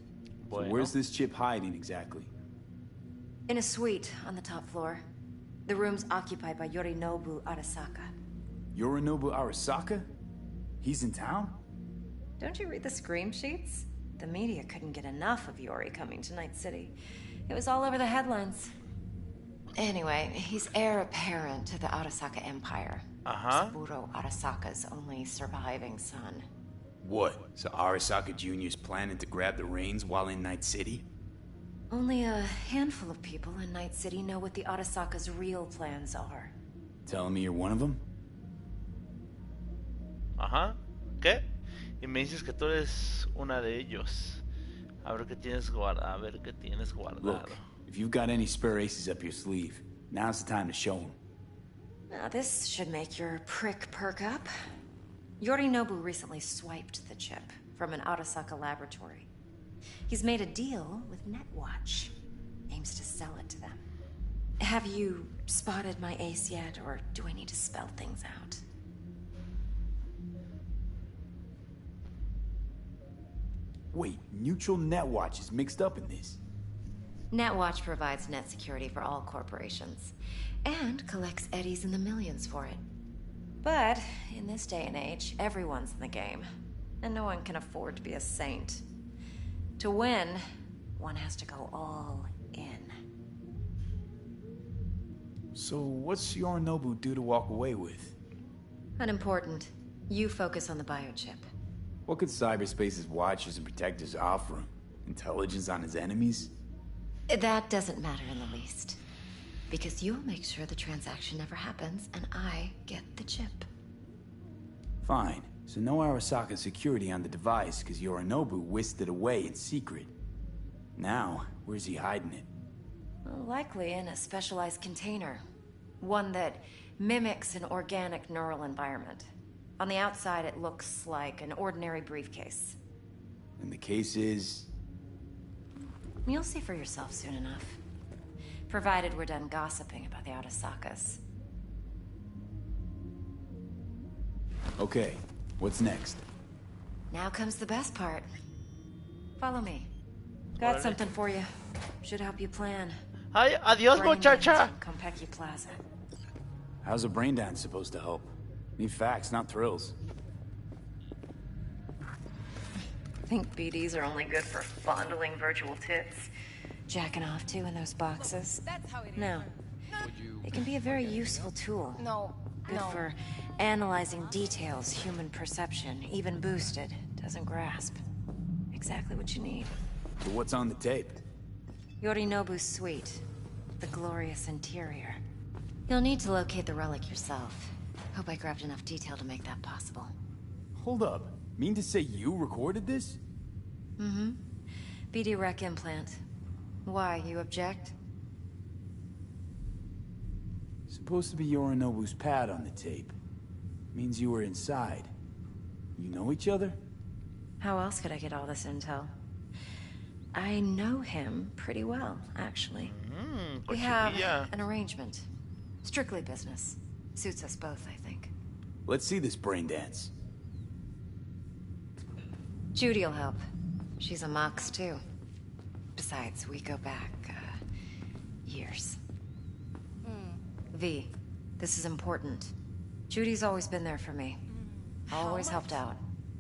Bueno. So where's this chip hiding exactly? In a suite on the top floor. The room's occupied by Yorinobu Arasaka. Yorinobu Arasaka? He's in town? Don't you read the scream sheets? The media couldn't get enough of Yori coming to Night City. It was all over the headlines. Anyway, he's heir apparent to the Arasaka Empire. Saburo Arasaka's only surviving son. What? So Arasaka Jr.'s planning to grab the reins while in Night City? Only a handful of people in Night City know what the Arasaka's real plans are. Telling me you're one of them? Ajá. ¿Qué? Y me dices que tú eres una de ellos. A ver qué tienes guardado. Look, if you've got any spare aces up your sleeve, now's the time to show them. Now this should make your prick perk up. Yorinobu recently swiped the chip from an Arasaka laboratory. He's made a deal with Netwatch. Aims to sell it to them. Have you spotted my ace yet, or do I need to spell things out? Wait, Neutral Netwatch is mixed up in this. Netwatch provides net security for all corporations, and collects eddies in the millions for it. But, in this day and age, everyone's in the game, and no one can afford to be a saint. To win, one has to go all in. So what's Yorinobu due to walk away with? Unimportant. You focus on the biochip. What could cyberspace's watchers and protectors offer him? Intelligence on his enemies? That doesn't matter in the least. Because you'll make sure the transaction never happens, and I get the chip. Fine. So no Arasaka security on the device, because Yorinobu whisked it away in secret. Now, where's he hiding it? Well, likely in a specialized container. One that mimics an organic neural environment. On the outside, it looks like an ordinary briefcase. And the case is... You'll see for yourself soon enough. Provided we're done gossiping about the Arasakas. Okay, what's next? Now comes the best part. Follow me. Got something for you. Should help you plan. Hi, adios, muchacha. Compeki Plaza. How's a brain dance supposed to help? Need facts, not thrills. Think BDs are only good for fondling virtual tits? Jacking off to in those boxes? That's how it is. No. It can be a very useful tool. Good for analyzing details human perception, even boosted, doesn't grasp. Exactly what you need. So what's on the tape? Yorinobu's suite. The glorious interior. You'll need to locate the relic yourself. Hope I grabbed enough detail to make that possible. Hold up. Mean to say you recorded this? Mm-hmm. BD rec implant. Why, you object? Supposed to be Yorinobu's pad on the tape. Means you were inside. You know each other? How else could I get all this intel? I know him pretty well, actually. We have an arrangement. Strictly business. Suits us both, I think. Let's see this brain dance. Judy'll help. She's a Mox, too. Besides, we go back, years. V, this is important. Judy's always been there for me. Always helped out.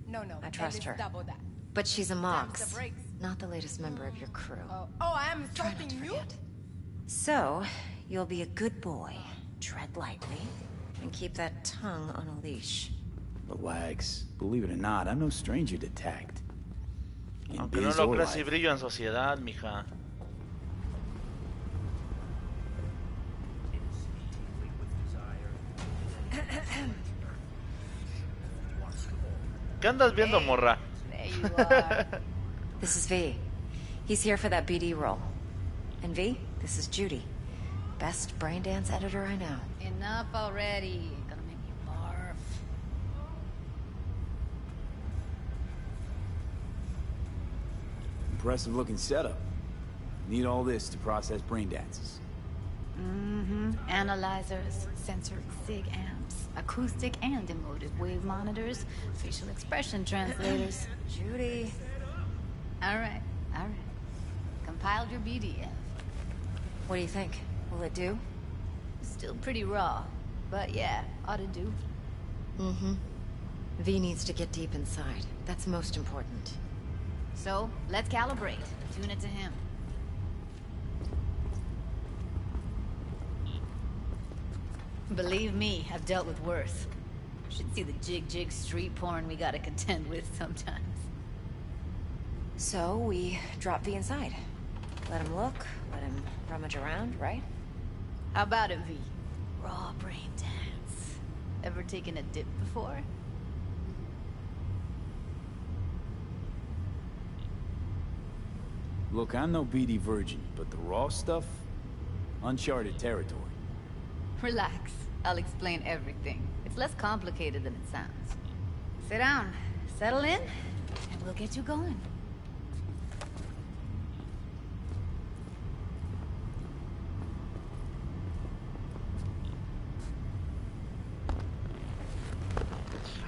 No. I trust her. Double that. But she's a Mox, the brakes. not the latest member of your crew. Oh, I am Try not to insulting you? forget. So, you'll be a good boy. Tread lightly, and keep that tongue on a leash. Relax. Believe it or not, I'm no stranger to tact. Aunque no logras y brillo en sociedad, mija. ¿Qué andas viendo, morra? There you are. This is V. He's here for that BD role. And V, this is Judy. Best brain dance editor I know. Enough already. Gonna make me barf. Impressive looking setup. Need all this to process brain dances. Analyzers, sensor sig amps, acoustic and emotive wave monitors, facial expression translators. Judy. All right. Compiled your BDF. What do you think? Will it do? Still pretty raw, but yeah, ought to do. V needs to get deep inside. That's most important. So, let's calibrate. Tune it to him. Believe me, I've dealt with worse. Should see the jig street porn we gotta contend with sometimes. So, we drop V inside. Let him look, let him rummage around, right? How about it, V? Raw brain dance. Ever taken a dip before? Look, I'm no BD virgin, but the raw stuff? Uncharted territory. Relax. I'll explain everything. It's less complicated than it sounds. Sit down, settle in, and we'll get you going.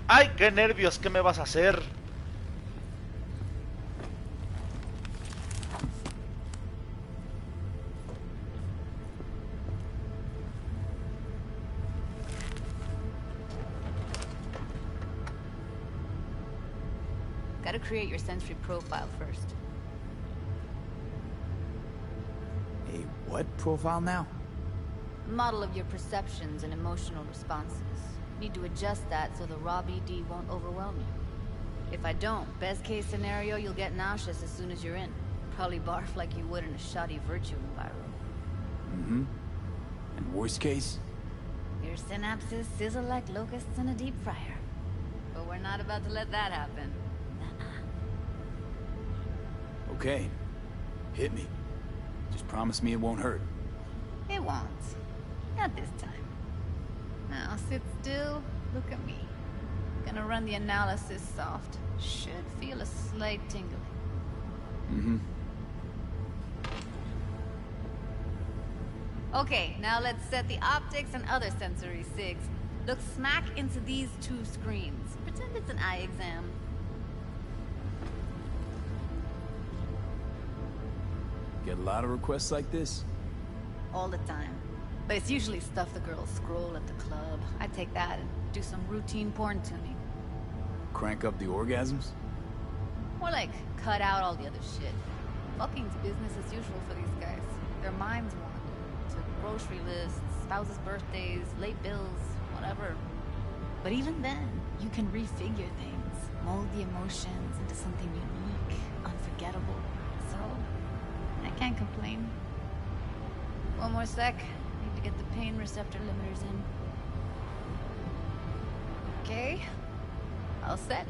¡Ay, qué nervios! ¿Qué me vas a hacer? Gotta create your sensory profile first. A what profile now? Model of your perceptions and emotional responses. Need to adjust that so the raw BD won't overwhelm you. If I don't, best case scenario, you'll get nauseous as soon as you're in. Probably barf like you would in a shoddy virtue environment. Mm-hmm. And worst case? Your synapses sizzle like locusts in a deep fryer. But we're not about to let that happen. Okay. Hit me. Just promise me it won't hurt. It won't. Not this time. Now sit still, look at me. Gonna run the analysis soft. Should feel a slight tingling. Mm-hmm. Okay, now let's set the optics and other sensory sigs. Look smack into these two screens. Pretend it's an eye exam. Get a lot of requests like this? All the time. But it's usually stuff the girls scroll at the club. I take that and do some routine porn tuning. Crank up the orgasms? More like cut out all the other shit. Fucking's business as usual for these guys. Their minds wander to grocery lists, spouses' birthdays, late bills, whatever. But even then, you can refigure things, mold the emotions into something unique, unforgettable. So, I can't complain. One more sec. Need to get the pain receptor limiters in. Okay. All set.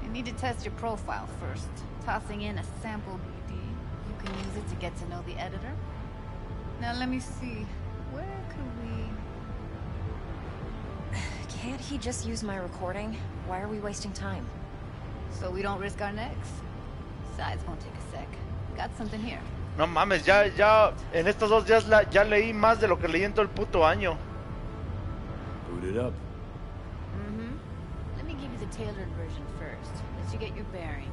You need to test your profile first. Tossing in a sample BD. You can use it to get to know the editor. Now let me see. Where could we... Can't he just use my recording? Why are we wasting time? So we don't risk our necks. Besides, won't take a sec. Got something here. No mames, ya en estos 2 días ya leí más de lo que leí en todo el puto año. Boot it up. Let me give you the tailored version first. Let you get your bearings.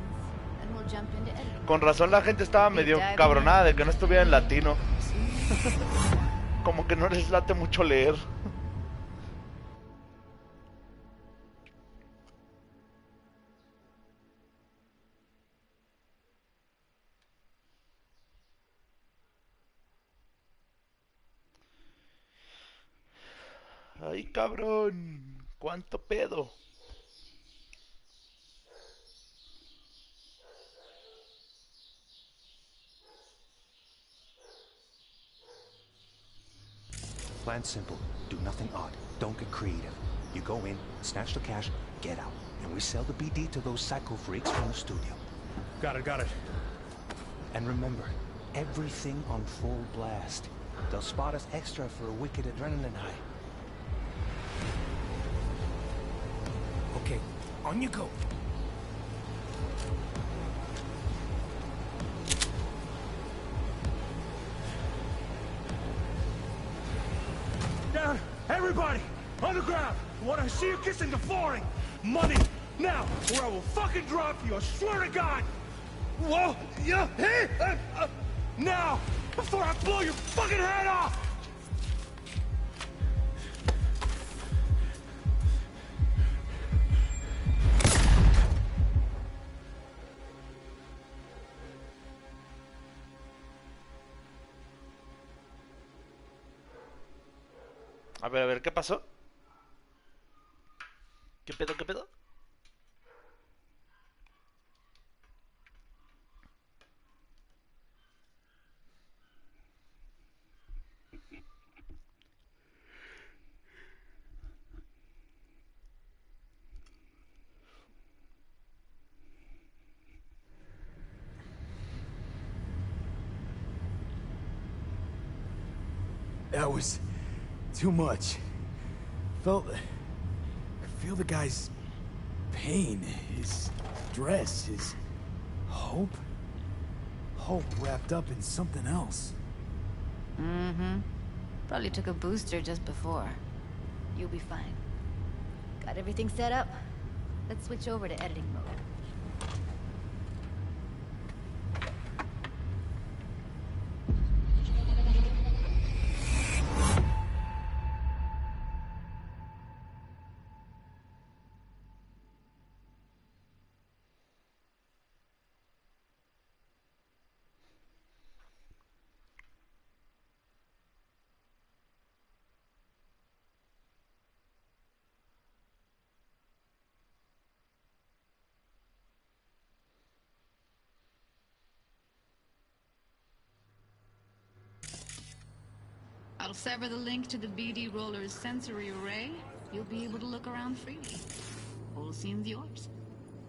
Then we'll jump into editing. Con razón la gente estaba medio cabronada de que no estuviera en latino. Como que no les late mucho leer. Ay, cabrón, cuánto pedo. Plan simple. Do nothing odd. Don't get creative. You go in, snatch the cash, get out. And we sell the BD to those psycho freaks from the studio. Got it. And remember, everything on full blast. They'll spot us extra for a wicked adrenaline high. Okay, on you go. Down! Everybody! On the ground! I want to see you kissing the flooring! Money! Now! Or I will fucking drop you! I swear to God! Whoa! Yeah! Hey! Now! Before I blow your fucking head off! A ver, ¿qué pasó? ¿Qué pedo? That was too much. I feel the guy's pain, his stress, his hope. Hope wrapped up in something else. Probably took a booster just before. You'll be fine. Got everything set up? Let's switch over to editing mode. I'll sever the link to the BD Roller's sensory array. You'll be able to look around freely. Whole scene's yours.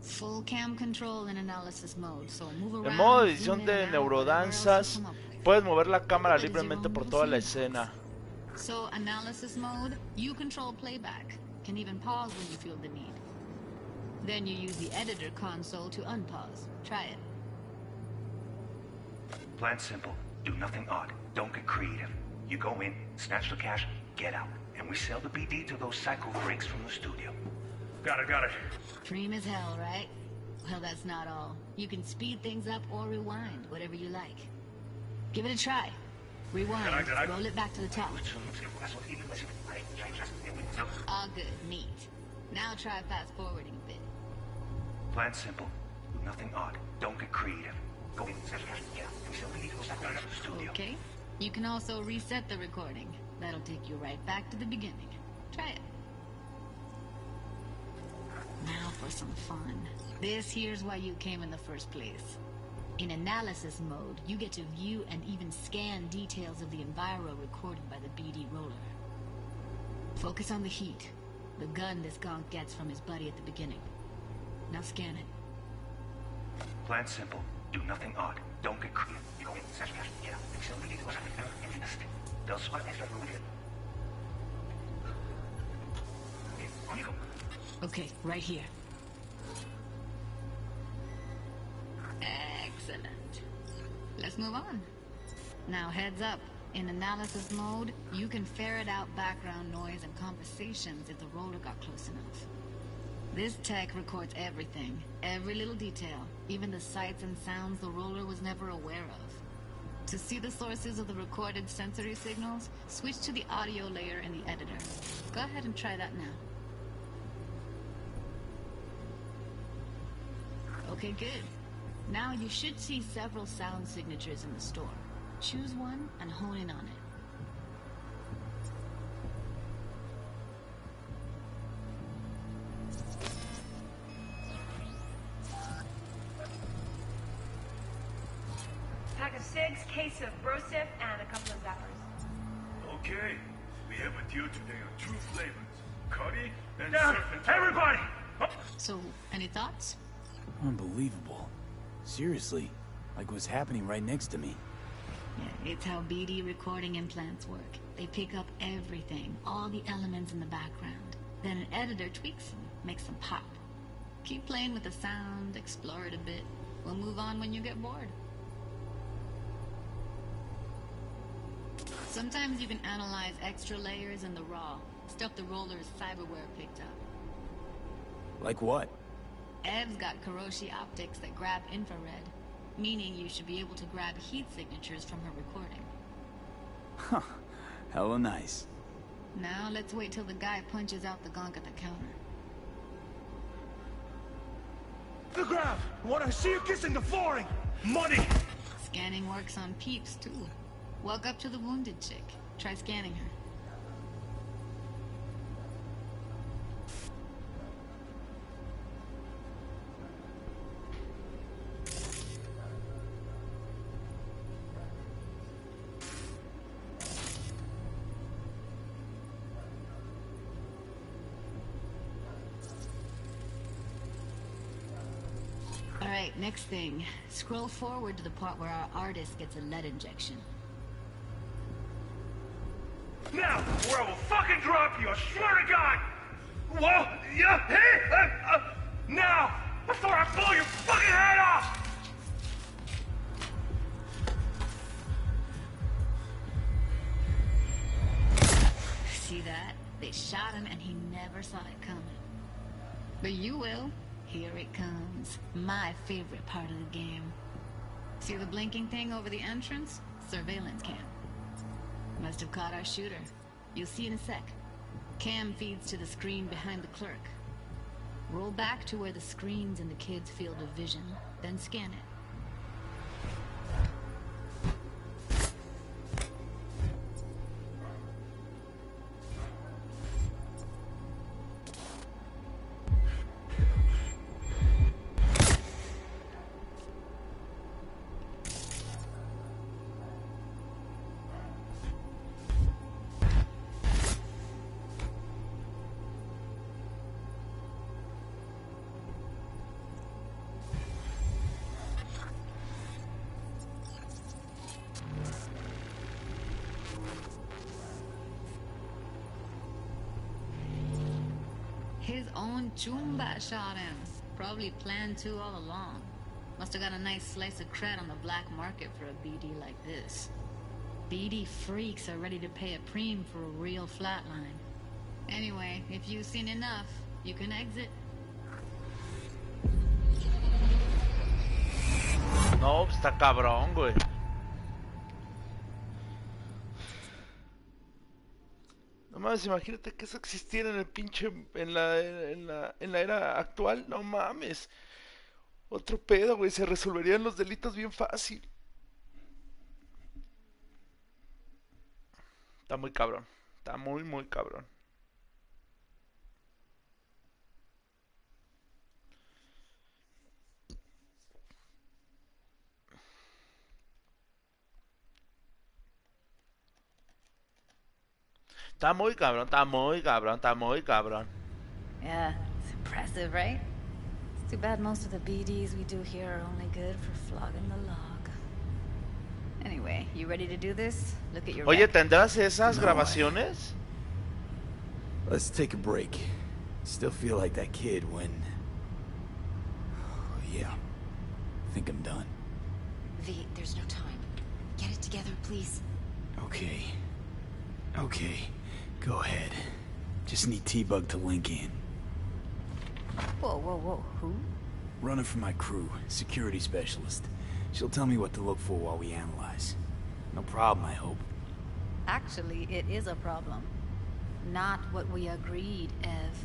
Full cam control in analysis mode, so move around. En modo de edición de neurodanzas, puedes mover la cámara libremente por toda la escena. So analysis mode, you control playback. Can even pause when you feel the need. Then you use the editor console to unpause. Try it. Plan simple. Do nothing odd. Don't get creative. You go in, snatch the cash, get out. And we sell the BD to those psycho freaks from the studio. Got it. Dream as hell, right? Well, that's not all. You can speed things up or rewind, whatever you like. Give it a try. Rewind. Roll it back to the top. All good. Neat. Now try fast forwarding a bit. Plan simple. Do nothing odd. Don't get creative. Go in, snatch the cash, get out. And we sell the BD to those psycho freaks from the studio. Okay. You can also reset the recording. That'll take you right back to the beginning. Try it. Now for some fun. This here's why you came in the first place. In analysis mode, you get to view and even scan details of the enviro recorded by the BD Roller. Focus on the heat, the gun this gonk gets from his buddy at the beginning. Now scan it. Plan simple. Do nothing odd. Don't get creative. You go in, snatch cash, get out. And sell the BD to those psycho freaks. They'll spot extra with it. Okay, right here. Excellent. Let's move on. Now heads up. In analysis mode, you can ferret out background noise and conversations if the roller got close enough. This tech records everything, every little detail, even the sights and sounds the roller was never aware of. To see the sources of the recorded sensory signals, switch to the audio layer in the editor. Go ahead and try that now. Okay, good. Now you should see several sound signatures in the store. Choose one and hone in on it. Pack of cigs, case of brosif, and a couple of zappers. Okay. We have a deal today on 2 flavors. Curry and surf and everybody! So, any thoughts? Unbelievable. Seriously, like what's happening right next to me. Yeah, it's how BD recording implants work. They pick up everything, all the elements in the background. Then an editor tweaks them, makes them pop. Keep playing with the sound, explore it a bit. We'll move on when you get bored. Sometimes you can analyze extra layers in the raw, stuff the roller's cyberware picked up. Like what? Ev's got Kiroshi optics that grab infrared, meaning you should be able to grab heat signatures from her recording. Huh. Hella nice. Now let's wait till the guy punches out the gonk at the counter. The ground! What I see you kissing the flooring! Money! Scanning works on peeps, too. Walk up to the wounded chick. Try scanning her. Alright, next thing. Scroll forward to the part where our artist gets a lead injection. Now, or I will fucking drop you, I swear to God! Whoa, yeah, hey, now, before I blow your fucking head off! See that? They shot him and he never saw it coming. But you will. Here it comes. My favorite part of the game. See the blinking thing over the entrance? Surveillance cam. Must have caught our shooter. You'll see in a sec. Cam feeds to the screen behind the clerk. Roll back to where the screen's in the kid's field of vision, then scan it. His own Chumba shot him. Probably planned to all along. Must have got a nice slice of cred on the black market for a BD like this. BD freaks are ready to pay a preem for a real flatline. Anyway, if you've seen enough, you can exit. No, está cabrón, güey. No mames, imagínate que eso existiera en el pinche... En la era actual. No mames. Otro pedo, güey. Se resolverían los delitos bien fácil. Está muy cabrón. Está muy, muy cabrón. Está muy cabrón, está muy cabrón, está muy cabrón. Yeah, it's impressive, right? It's too bad most of the BDs we do here are only good for flogging the log. Anyway, you ready to do this? Look at your Oye, rec. ¿tendrás esas grabaciones? Let's take a break. Still feel like that kid when... Oh, yeah. I think I'm done. V, there's no time. Get it together, please. Okay. Okay. Go ahead. Just need T-Bug to link in. Whoa, whoa, whoa. Who? Runner for my crew. Security specialist. She'll tell me what to look for while we analyze. No problem, I hope. Actually, it is a problem. Not what we agreed, Ev.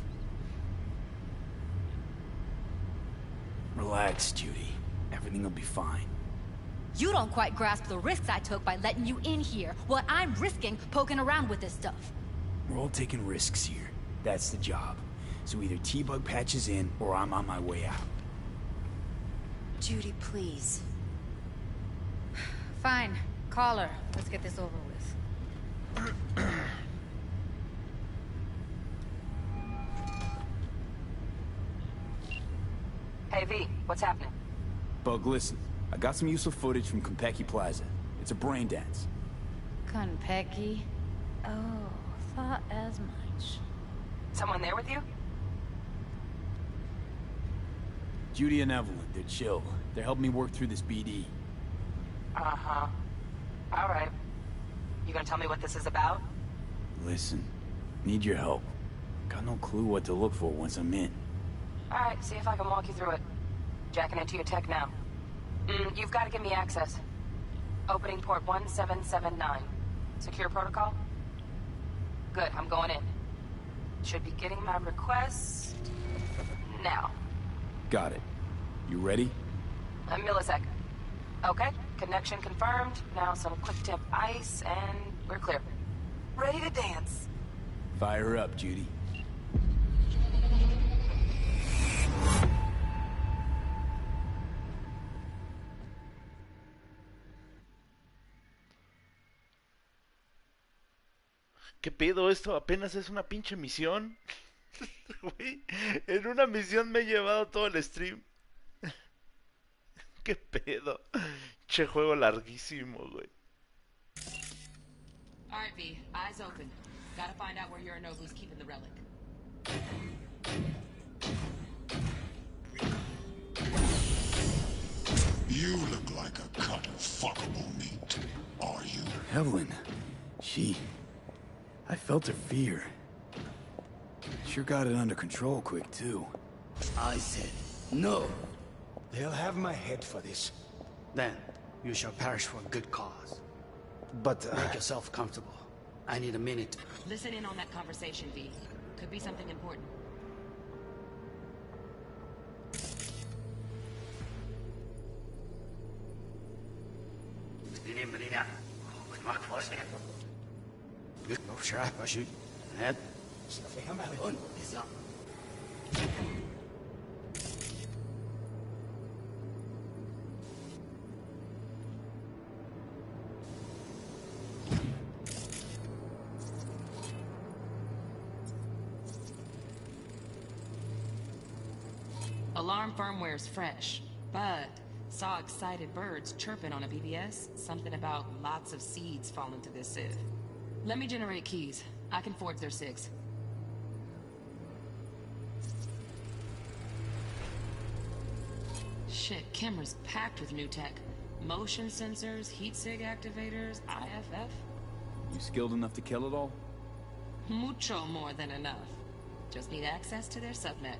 Relax, Judy. Everything will be fine. You don't quite grasp the risks I took by letting you in here. What I'm risking poking around with this stuff. We're all taking risks here. That's the job. So either T-Bug patches in, or I'm on my way out. Judy, please. Fine. Call her. Let's get this over with. Hey, V, what's happening? Bug, listen. I got some useful footage from Konpeki Plaza. It's a brain dance. Konpeki? Oh, thought as much. Someone there with you? Judy and Evelyn, they're chill. They're helping me work through this BD. Uh-huh. All right. You gonna tell me what this is about? Listen, need your help. Got no clue what to look for once I'm in. All right, see if I can walk you through it. Jacking into your tech now. You've got to give me access. Opening port 1779. Secure protocol? Good, I'm going in. Should be getting my request... now. Got it. You ready? A millisecond. Okay, connection confirmed. Now some quick temp ice, and we're clear. Ready to dance. Fire her up, Judy. ¿Qué pedo esto? Apenas es una pinche misión. Güey, en una misión me he llevado todo el stream. ¿Qué pedo? Che juego larguísimo, güey. Alright, V. Eyes open. Gotta find out where Yorinobu's keeping the relic. You look like a cut of fuckable meat, are you? Evelyn, I felt her fear. Sure got it under control quick, too. I said no. They'll have my head for this. Then you shall perish for a good cause. But make yourself comfortable. I need a minute. Listen in on that conversation, V. Could be something important. Alarm firmware's fresh, but saw excited birds chirping on a BBS. Something about lots of seeds falling to this sieve. Let me generate keys. I can forge their SIGs. Shit, camera's packed with new tech. Motion sensors, heat sig activators, IFF. You skilled enough to kill it all? Mucho more than enough. Just need access to their subnet.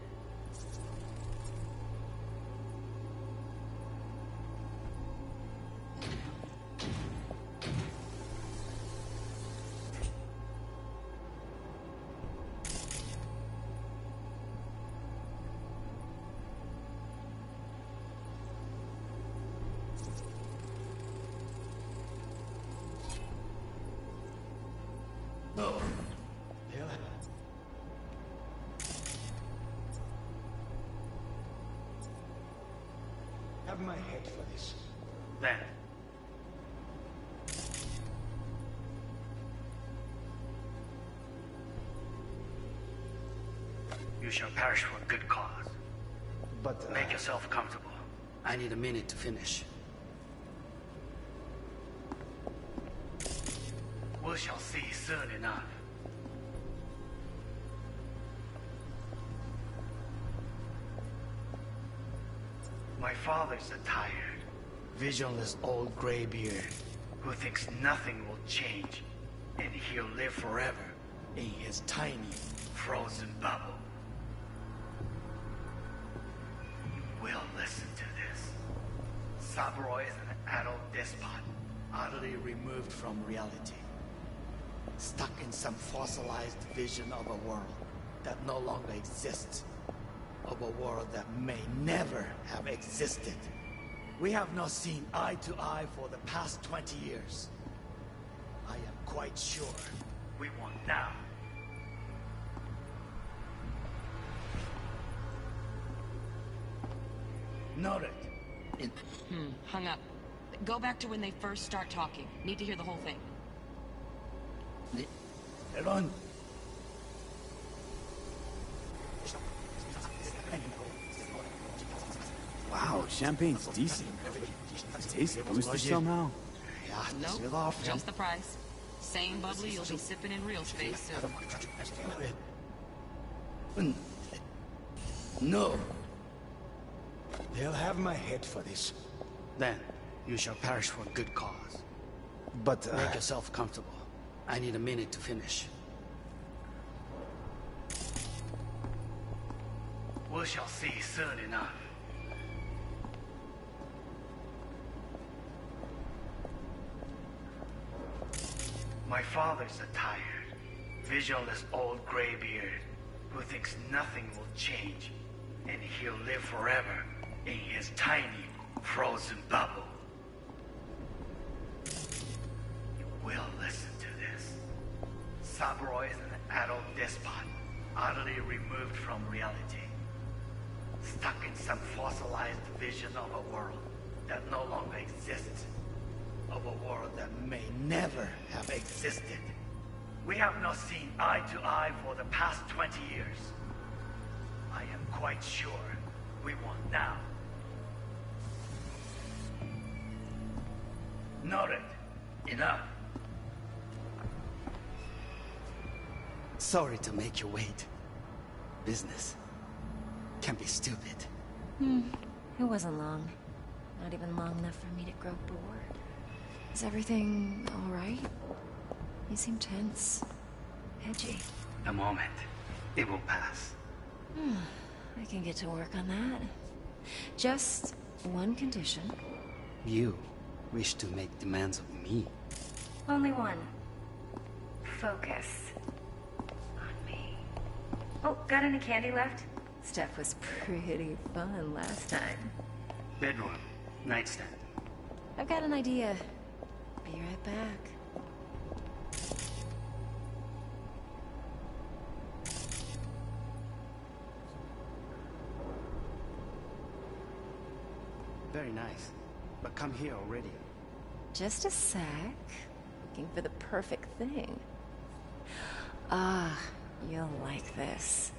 Have my head for this. Then you shall perish for a good cause. But make yourself comfortable. I need a minute to finish. We shall see soon enough. My father's a tired, visionless old graybeard who thinks nothing will change, and he'll live forever in his tiny, frozen bubble. You will listen to this. Saburo is an adult despot, utterly removed from reality. Stuck in some fossilized vision of a world that no longer exists. Of a world that may never have existed. We have not seen eye to eye for the past 20 years. I am quite sure we want now. Noted. Hung up. Go back to when they first start talking. Need to hear the whole thing. Run. Wow, champagne's decent. Tastes boosted somehow. Nope, just the price. Same bubbly you'll be sipping in real space soon. No. They'll have my head for this. Then you shall perish for a good cause. But make yourself comfortable. I need a minute to finish. We shall see soon enough. My father's a tired, visionless old graybeard who thinks nothing will change, and he'll live forever in his tiny, frozen bubble. You will listen to this. Saburo is an adult despot, utterly removed from reality. Stuck in some fossilized vision of a world that no longer exists. Of a world that may never have existed. We have not seen eye to eye for the past 20 years. I am quite sure we want now. Noted. Enough. Sorry to make you wait. Business can be stupid. It wasn't long. Not even long enough for me to grow bored. Is everything all right? You seem tense. Edgy. A moment. It will pass. I can get to work on that. Just one condition. You wish to make demands of me? Only one. Focus on me. Oh, got any candy left? Stuff was pretty fun last time. Bedroom, nightstand. I've got an idea. Be right back. Very nice. But come here already. Just a sec. Looking for the perfect thing. Ah, you'll like this.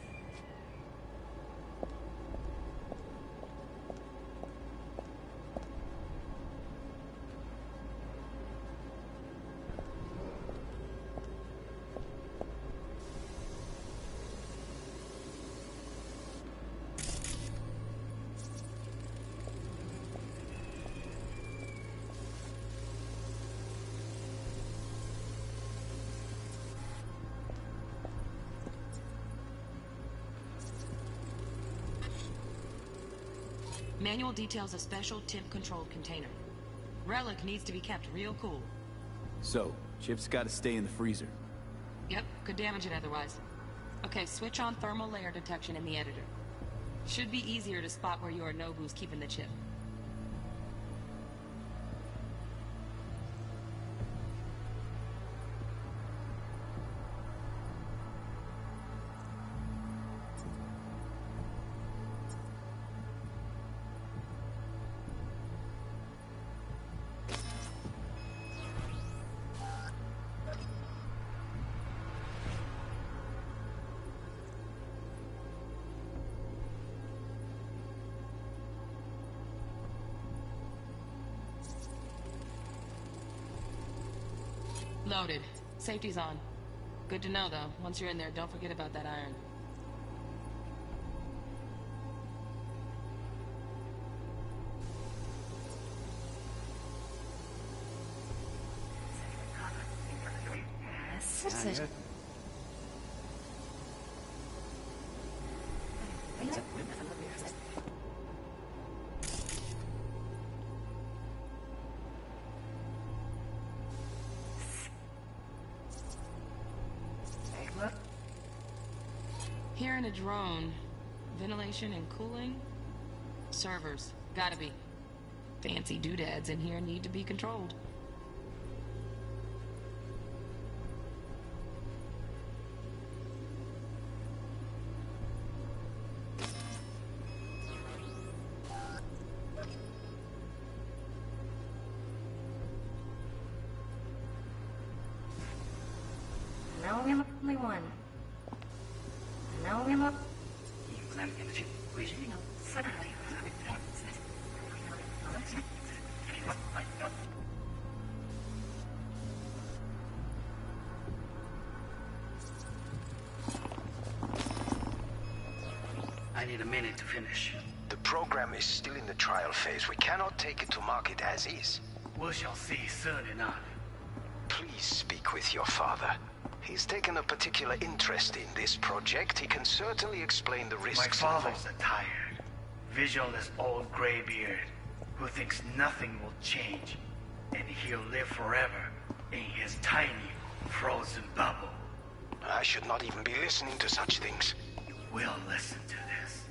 Manual details a special temp-controlled container. Relic needs to be kept real cool. So, chip's gotta stay in the freezer. Yep, could damage it otherwise. Okay, switch on thermal layer detection in the editor. Should be easier to spot where Yorinobu's keeping the chip. Loaded. Safety's on. Good to know, though. Once you're in there, don't forget about that iron. Here in a drone, ventilation and cooling? Servers, gotta be. Fancy doodads in here need to be controlled. Now only one. Now only one. I need a minute to finish. The program is still in the trial phase. We cannot take it to market as is. We shall see soon enough. Please speak with your father. He's taken a particular interest in this project. He can certainly explain the risks. My father's a tired, visionless old graybeard who thinks nothing will change, and he'll live forever in his tiny, frozen bubble. I should not even be listening to such things. You will listen to this.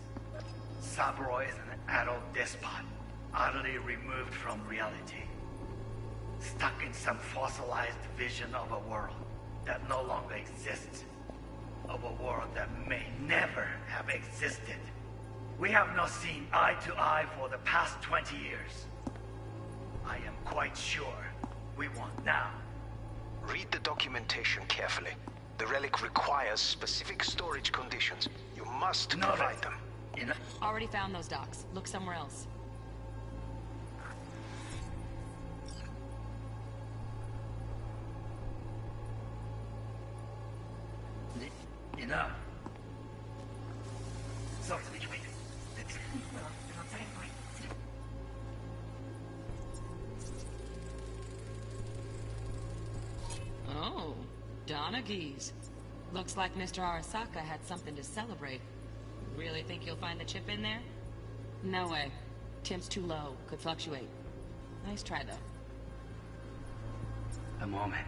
Saburo is an adult despot, utterly removed from reality. Stuck in some fossilized vision of a world that no longer exists. Of a world that may never have existed. We have not seen eye to eye for the past 20 years. I am quite sure we want now. Read the documentation carefully. The relic requires specific storage conditions. You must provide them. Already found those docks. Look somewhere else. Enough. Oh, Donaghy's. Looks like Mr. Arasaka had something to celebrate. Really think you'll find the chip in there? No way. Temp's too low. Could fluctuate. Nice try, though. A moment.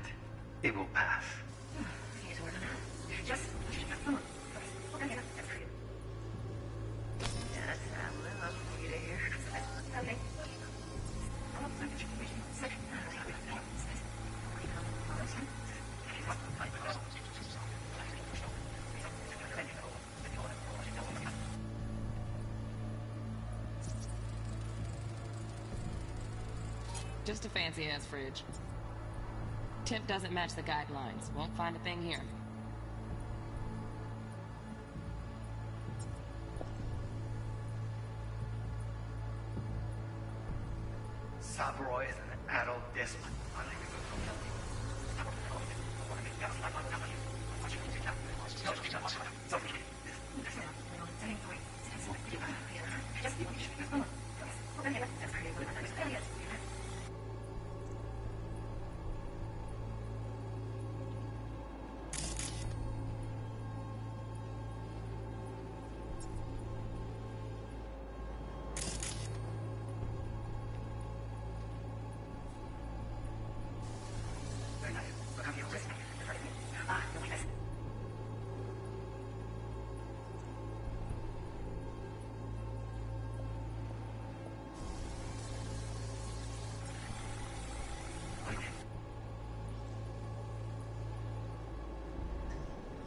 It will pass. Just a fancy-ass fridge. Temp doesn't match the guidelines. Won't find a thing here. Saburo is an adult despot.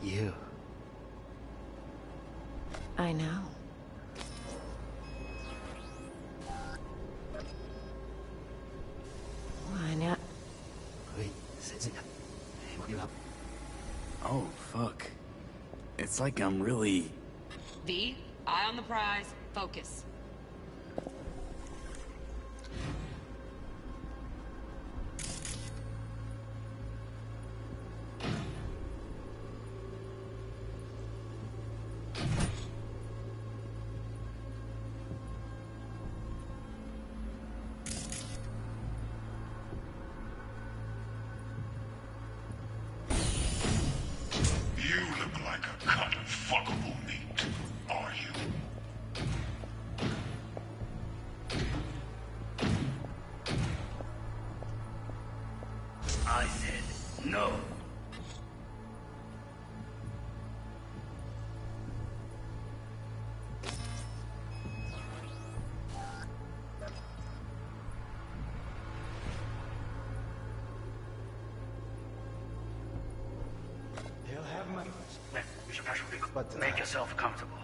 You. I know. Why not? Oh, fuck. It's like I'm really... V, eye on the prize. Focus. You look like a cut of fuckable meat, are you? I said no. They'll have my... Make yourself comfortable.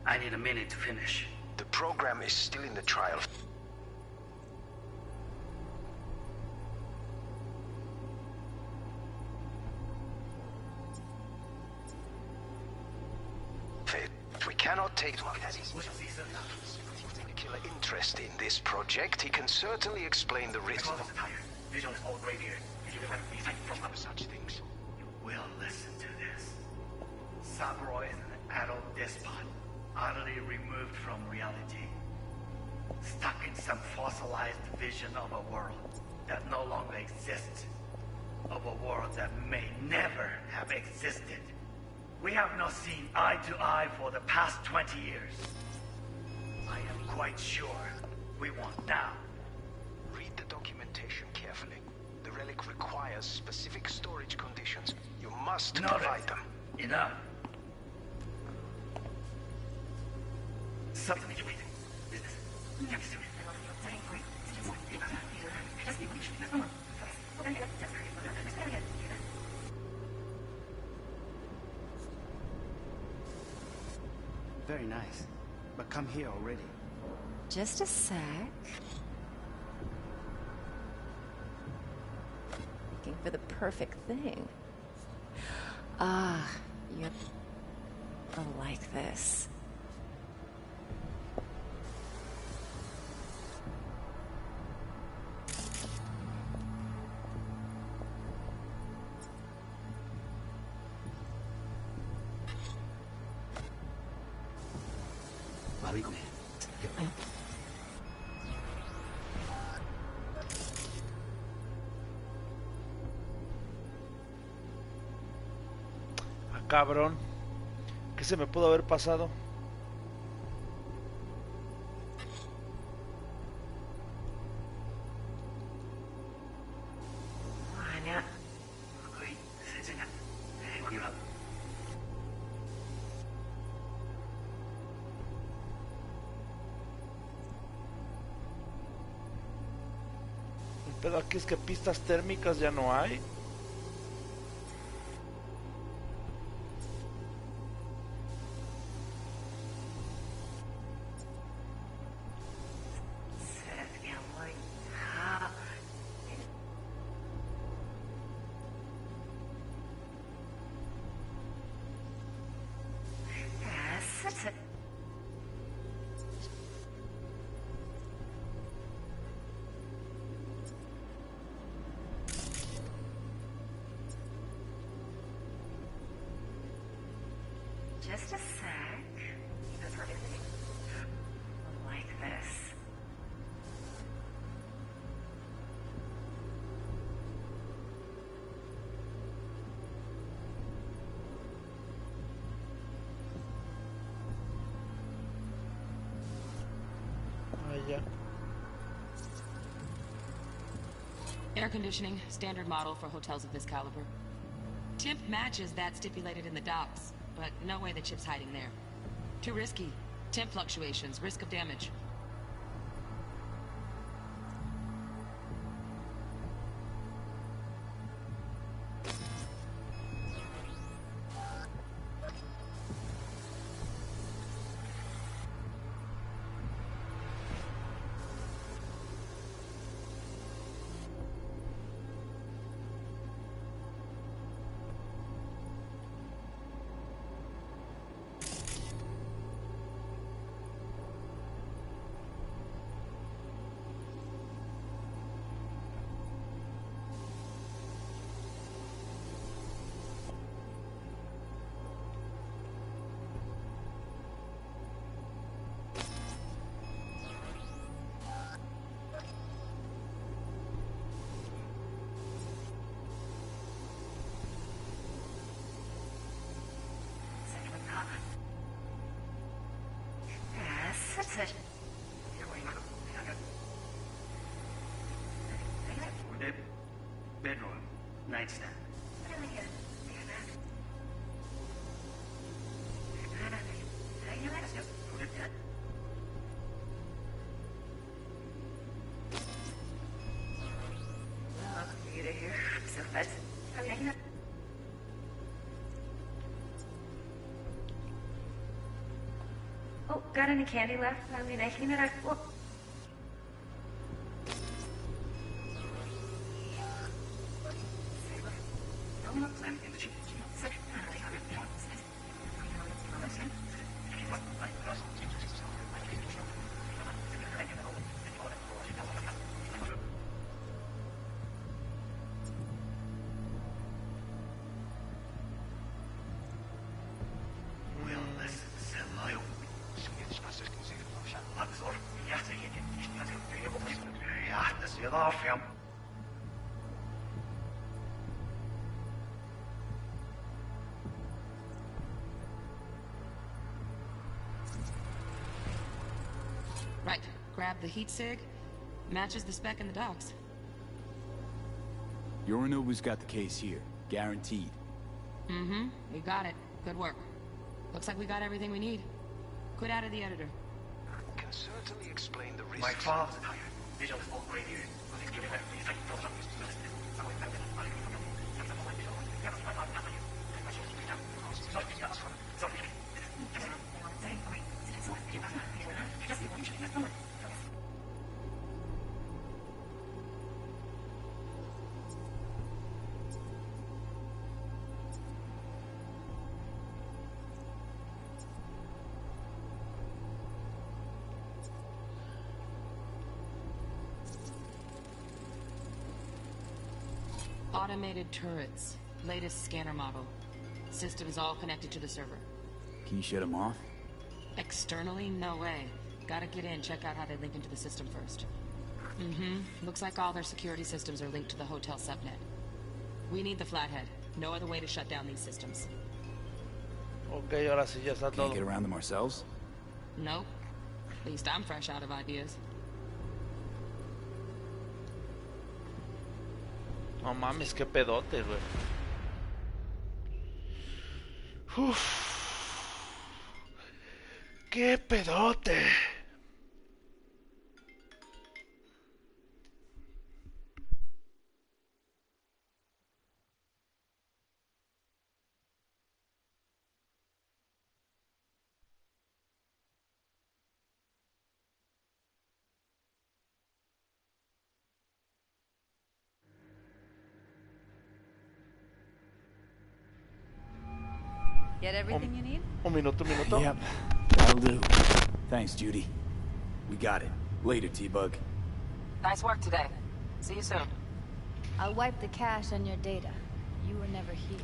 I need a minute to finish. The program is still in the trial phase. We cannot take particular interest in this project. He can certainly explain the risks of Vision is all great here. from such things. You will listen to this. Saburo is an adult despot, utterly removed from reality. Stuck in some fossilized vision of a world that no longer exists. Of a world that may never have existed. We have not seen eye to eye for the past 20 years. I am quite sure we want now. Read the documentation carefully. The relic requires specific storage conditions. You must provide them. Enough. Very nice. But come here already. Just a sec. Looking for the perfect thing. Ah, you'll like this. Cabrón, ¿qué se me pudo haber pasado? Pero aquí es que pistas térmicas ya no hay. Just a sec. Like this. Ya. Air conditioning, standard model for hotels of this caliber. Temp matches that stipulated in the docs, but no way the chip's hiding there. Too risky. Temp fluctuations, risk of damage. Bedroom, nightstand. Oh, got any candy left? I mean, I came in. Well, Right. Grab the heat sig. Matches the spec in the docs. Yorinobu's got the case here. Guaranteed. Mm-hmm. We got it. Good work. Looks like we got everything we need. Quit out of the editor. Can certainly explain the risks. My father's visual folk radio. Automated turrets. Latest scanner model. System's all connected to the server. Can you shut them off? Externally, no way. Gotta get in, check out how they link into the system first. Mm-hmm. Looks like all their security systems are linked to the hotel subnet. We need the flathead. No other way to shut down these systems. Okay, ahora sí ya está todo. Can't get around them ourselves? Nope. At least I'm fresh out of ideas. No mames, qué pedote, güey. Uf. Qué pedote. Get everything you need? Un minuto. Yep, that'll do. Thanks, Judy. We got it. Later, T-Bug. Nice work today. See you soon. I'll wipe the cache on your data. You were never here.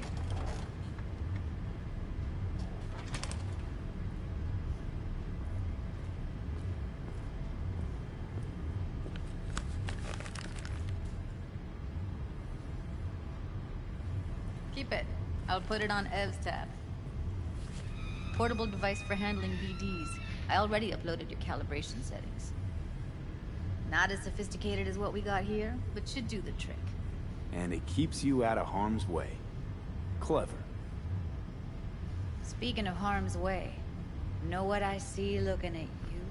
Keep it. I'll put it on Ev's tab. Portable device for handling BDs. I already uploaded your calibration settings. Not as sophisticated as what we got here, but should do the trick. And it keeps you out of harm's way. Clever. Speaking of harm's way, know what I see looking at you?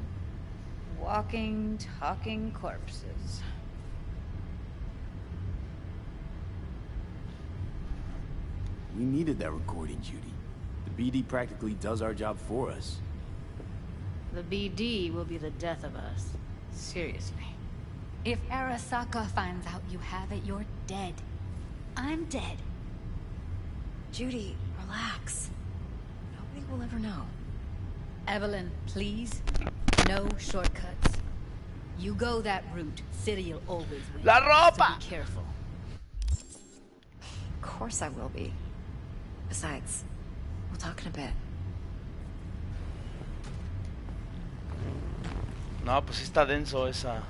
Walking, talking corpses. We needed that recording, Judy. The BD practically does our job for us. The BD will be the death of us. Seriously. If Arasaka finds out you have it, you're dead. I'm dead. Judy, relax. Nobody will ever know. Evelyn, please. No shortcuts. You go that route, City'll always win. La ropa! So be careful. Of course I will be. Besides, we'll talk in a bit. No, pues sí está denso ese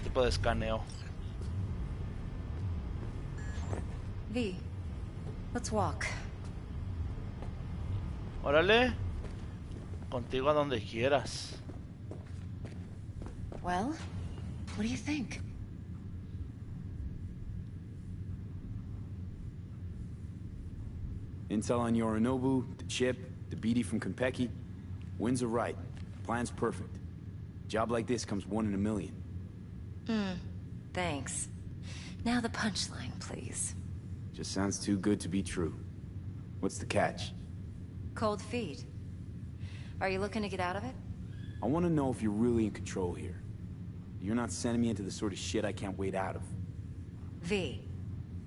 tipo de escaneo. V, let's walk. Órale. Contigo a donde quieras. Well, what do you think? Intel on Yorinobu, the chip, the BD from Konpeki. Winds are right. Plan's perfect. Job like this comes 1 in a million. Thanks. Now the punchline, please. Just sounds too good to be true. What's the catch? Cold feet. Are you looking to get out of it? I want to know if you're really in control here. You're not sending me into the sort of shit I can't wait out of. V,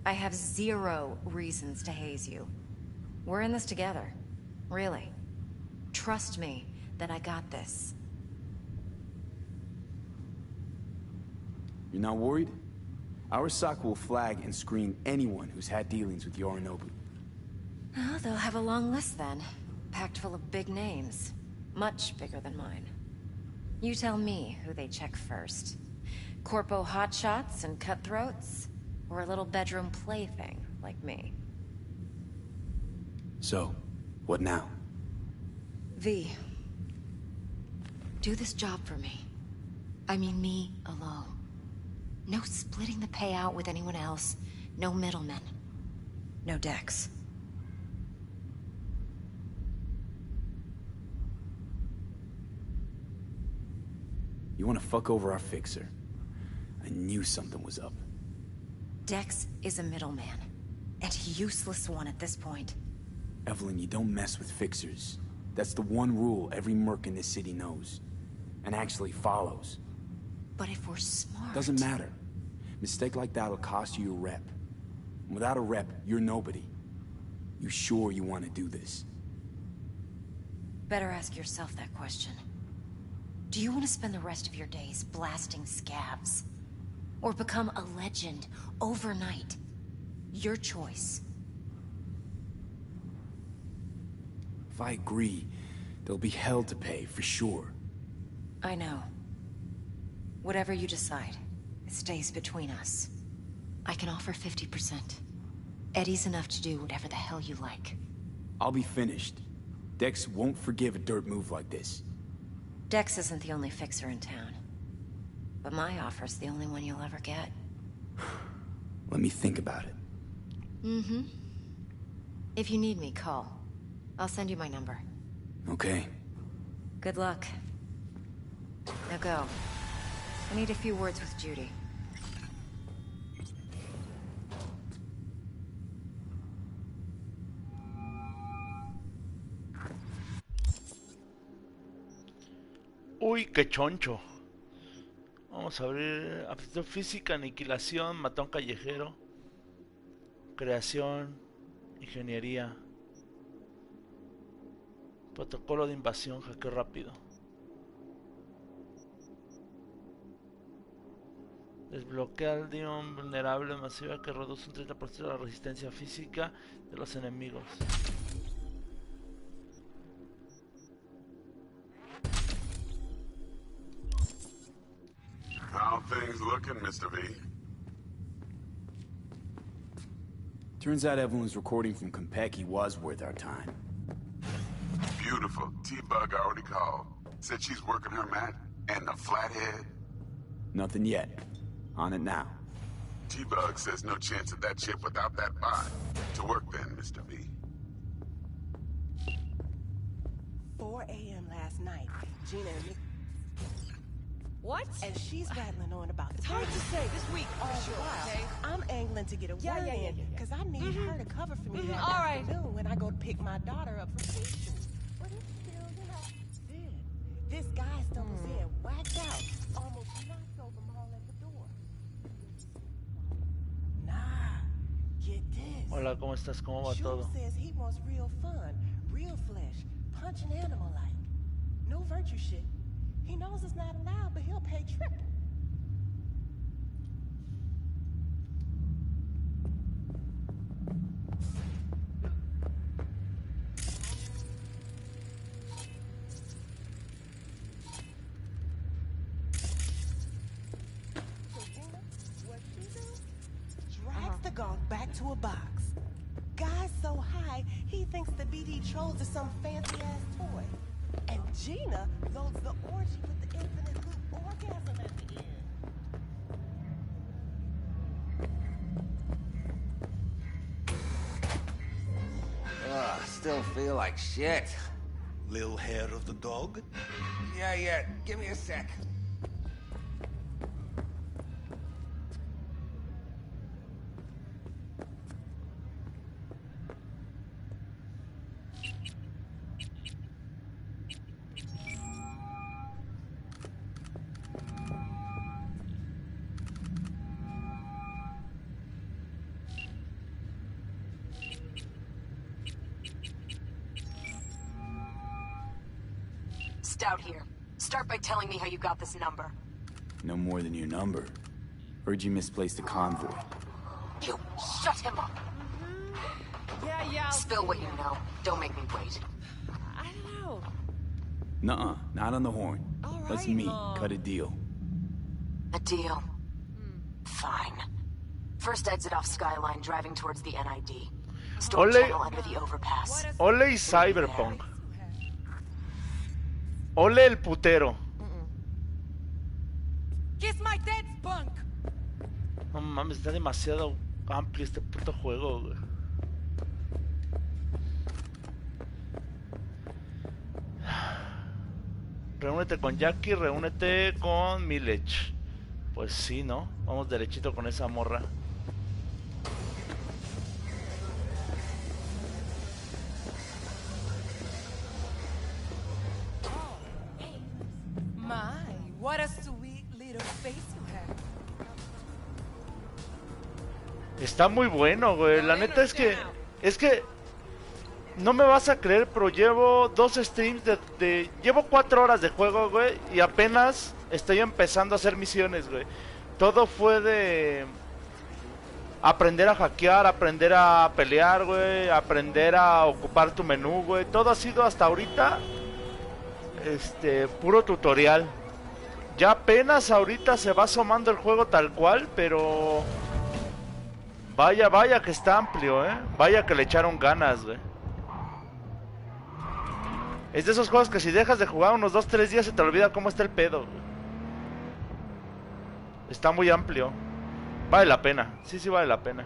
I have 0 reasons to haze you. We're in this together. Really. Trust me that I got this. You're not worried? Arasaka will flag and screen anyone who's had dealings with Yorinobu. Oh, they'll have a long list then. Packed full of big names. Much bigger than mine. You tell me who they check first. Corpo hotshots and cutthroats? Or a little bedroom plaything like me? So, what now? V. Do this job for me. I mean me alone. No splitting the payout with anyone else. No middlemen. No Dex. You want to fuck over our fixer? I knew something was up. Dex is a middleman. And a useless one at this point. Evelyn, you don't mess with fixers. That's the one rule every merc in this city knows. And actually follows. But if we're smart... Doesn't matter. Mistake like that'll cost you your rep. And without a rep, you're nobody. You sure you want to do this? Better ask yourself that question. Do you want to spend the rest of your days blasting scabs? Or become a legend overnight? Your choice. If I agree, there'll be hell to pay, for sure. I know. Whatever you decide, it stays between us. I can offer 50%. Eddie's enough to do whatever the hell you like. I'll be finished. Dex won't forgive a dirt move like this. Dex isn't the only fixer in town. But my offer's the only one you'll ever get. Let me think about it. Mm-hmm. If you need me, call. I'll send you my number. Okay. Good luck. Now go. I need a few words with Judy. Uy, qué choncho. Vamos a abrir aptitud física, aniquilación, matón callejero, creación, ingeniería. Protocolo de invasión, hackeo rápido. Desbloquea el dión vulnerable masiva que reduce un 30% de la resistencia física de los enemigos. How things looking, Mr. V? Turns out everyone's recording from Konpeki was worth our time. Beautiful. T-Bug already called. Said she's working her mat and the flathead. Nothing yet. On it now. T-Bug says no chance of that ship without that bot. To work then, Mr. V. 4 a.m. last night, Gina and Nick... What? And she's rattling on about It's hard to say this week, all for sure, the while. okay? I'm angling to get a word in, because I need her to cover for me that afternoon when I go to pick my daughter up from preschool. But it's still, you know, then this guy stumbles in, whacked out, almost knocks over Maul at the door. Nah, get this. Hola, ¿cómo estás? ¿Cómo va todo? Says he wants real fun, real flesh, punch an animal like. No virtue shit. He knows it's not allowed, but he'll pay triple. So Gina, what she do? Drags the gonk back to a box. Guy's so high, he thinks the BD trolls are some fancy-ass toy. And Gina loads the orgy with the infinite loop orgasm at the end. Still feel like shit. Lil hair of the dog? Yeah. Give me a sec. Stout here. Start by telling me how you got this number. No more than your number. Heard you misplaced a convoy. You shut him up. Yeah. Spill what you know. Don't make me wait. I don't know. Nuh-uh, not on the horn. Let's meet, cut a deal. A deal. Fine. First exit off Skyline, driving towards the NID. Storm channel under the overpass. Ole y Cyberpunk. Ole el putero. Kiss my dead spunk. No mames, está demasiado amplio este puto juego, güey. Reúnete con Jackie, reúnete con Milech. Pues sí, ¿no? Vamos derechito con esa morra. My, what a sweet little face you have. Está muy bueno, güey. La neta es que no me vas a creer, pero llevo 2 streams llevo 4 horas de juego, güey, y apenas estoy empezando a hacer misiones, güey. Todo fue de aprender a hackear, aprender a pelear, güey, aprender a ocupar tu menú, güey. Todo ha sido hasta ahorita puro tutorial. Ya apenas ahorita se va asomando el juego tal cual, pero vaya que está amplio, vaya que le echaron ganas, güey. Es de esos juegos que si dejas de jugar unos 2-3 días se te olvida cómo está el pedo, güey. Está muy amplio. Vale la pena, sí vale la pena.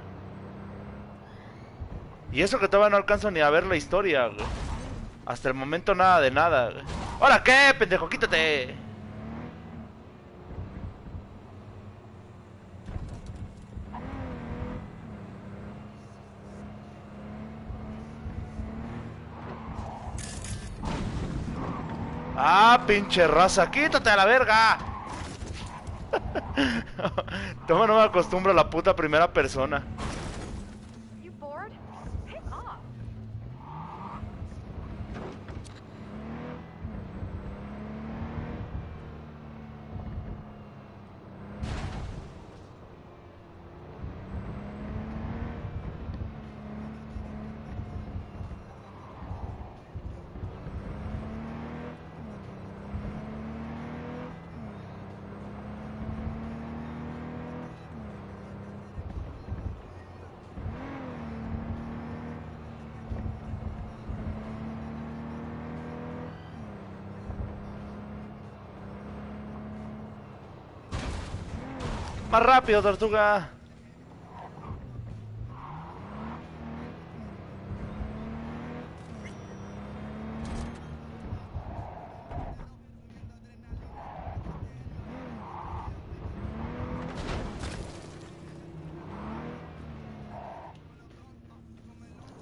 Y eso que todavía no alcanzo ni a ver la historia, güey. Hasta el momento nada de nada, güey. ¿Ahora qué, pendejo? Quítate. Ah, pinche raza, quítate a la verga. Toma, no me acostumbro a la puta primera persona. Más rápido, tortuga.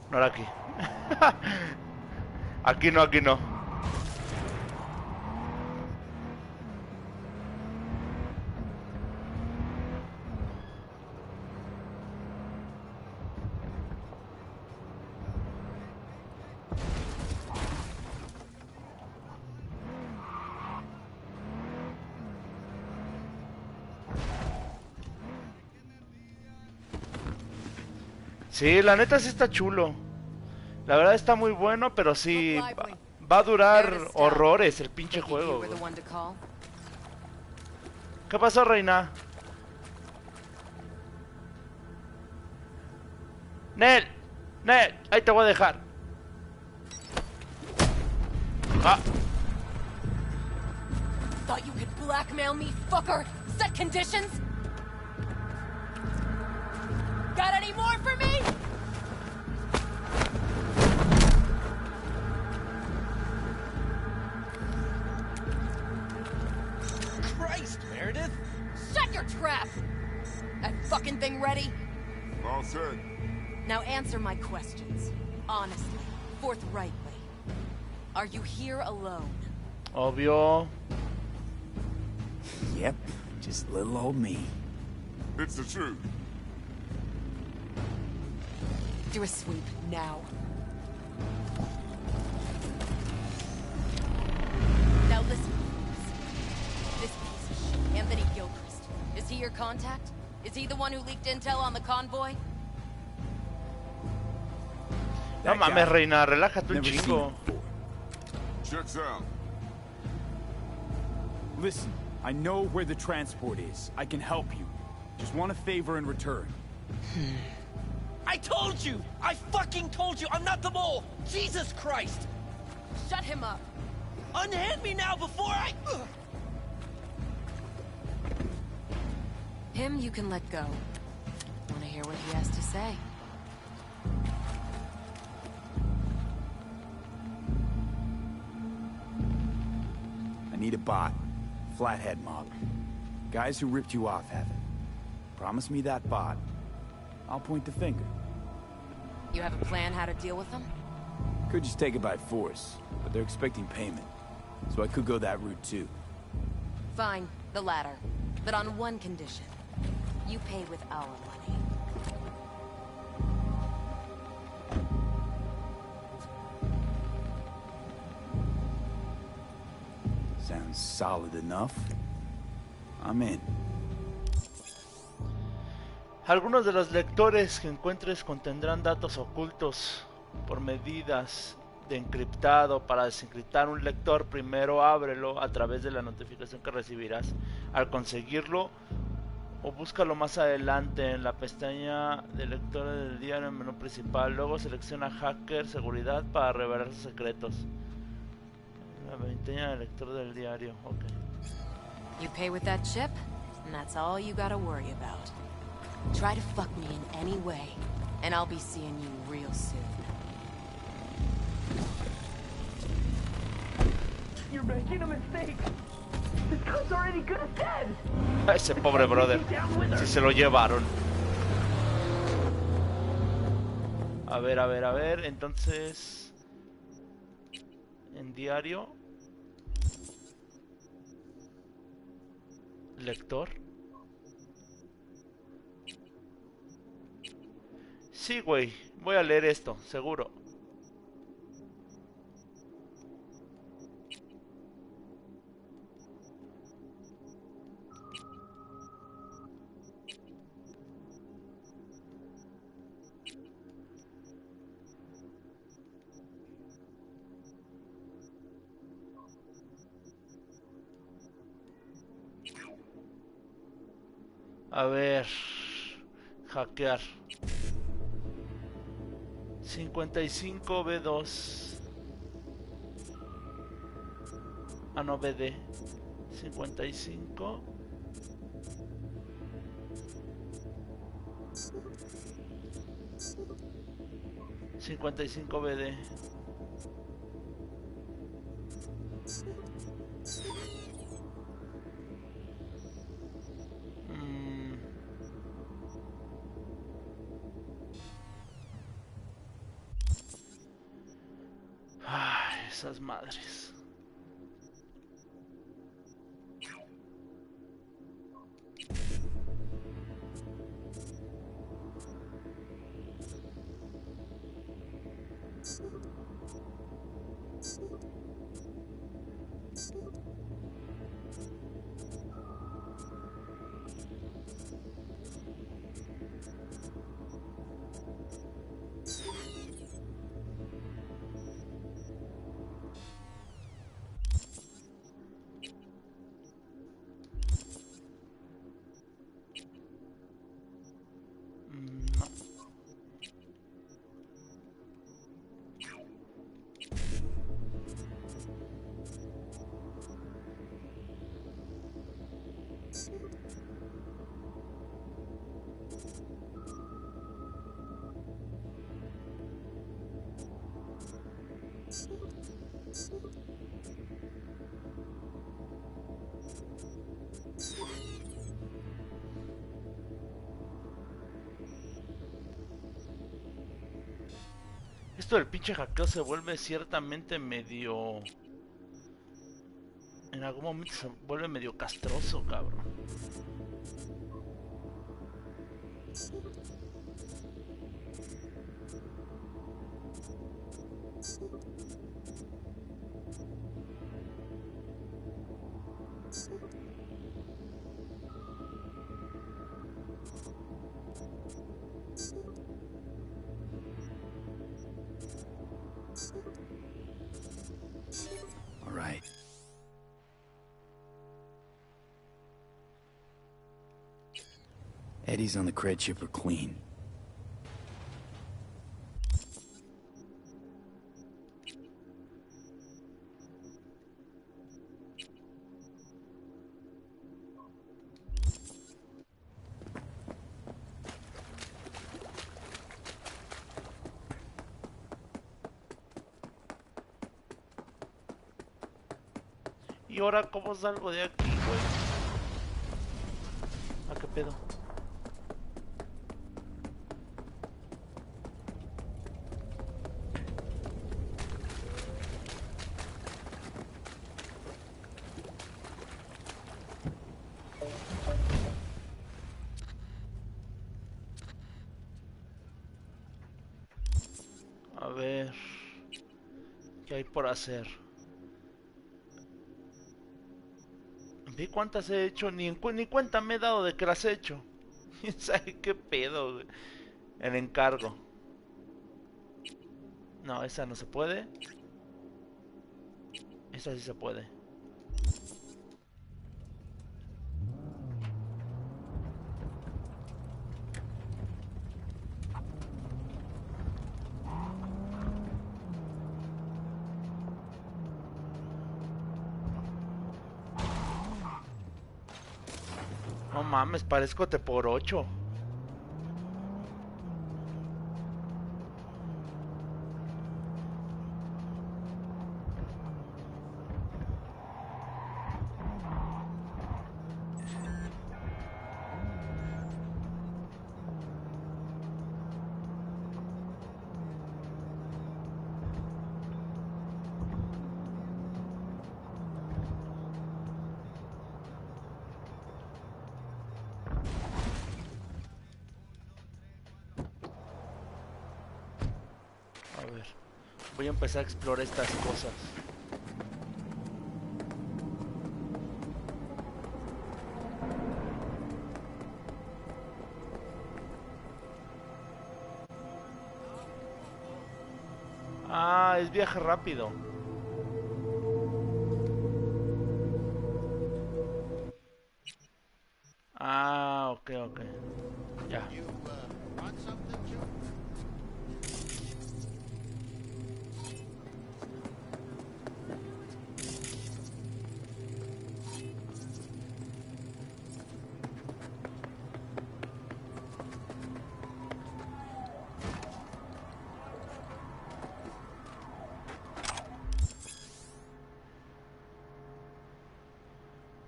No era aquí. Aquí no, aquí no. Sí, la neta sí está chulo. La verdad está muy bueno, pero sí va a durar horrores el pinche juego. ¿Qué pasó, reina? Nel, ahí te voy a dejar. Ah. Thought you could blackmail me, fucker? Set conditions? Got any more for me? Christ, Meredith! Shut your trap! That fucking thing ready? All set. Now answer my questions. Honestly, forthrightly. Are you here alone? Obvio. Yep, just little old me. It's the truth. Do a sweep, now. Now listen, please. This piece of shit, Anthony Gilchrist. Is he your contact? Is he the one who leaked intel on the convoy? No mames, reina, relájate un chingo. Checks out. Listen, I know where the transport is. I can help you. Just want a favor in return. I told you! I fucking told you! I'm not the mole! Jesus Christ! Shut him up! Unhand me now before I... Him you can let go. Wanna hear what he has to say? I need a bot. Flathead mob. Guys who ripped you off have it. Promise me that bot. I'll point the finger. You have a plan how to deal with them? Could just take it by force, but they're expecting payment. So I could go that route too. Fine, the latter. But on one condition. You pay with our money. Sounds solid enough. I'm in. Algunos de los lectores que encuentres contendrán datos ocultos por medidas de encriptado. Para desencriptar un lector, primero ábrelo a través de la notificación que recibirás al conseguirlo, o búscalo más adelante en la pestaña de lectores del diario en el menú principal. Luego selecciona hacker seguridad para revelar sus secretos. La pestaña de lector del diario, ok. You pay with that chip, and that's all you gotta worry about. Try to fuck me in any way, and I'll be seeing you real soon. You're making a mistake! This cunt's already good as dead! Ese pobre brother, si se lo llevaron. A ver, entonces... En diario... Lector. Sí, güey, voy a leer esto, seguro. A ver, hackear 55B2. Ah, no, BD 55. 55 BD. Ay, esas madres. Esto del pinche hackeo se vuelve ciertamente medio... En algún momento se vuelve medio castroso, cabrón. All right. Eddie's on the cred shipper clean. ¿Y ahora cómo salgo de aquí, güey? ¿A qué pedo? A ver... ¿Qué hay por hacer? Vi cuántas he hecho, ni cuenta me he dado de que las he hecho. ¿Sabes qué pedo, güey? El encargo. No, esa no se puede. Esa sí se puede. No mames, parezco te por 8. A ver, voy a empezar a explorar estas cosas. Ah, es viaje rápido. Ah, ok, ok. Ya.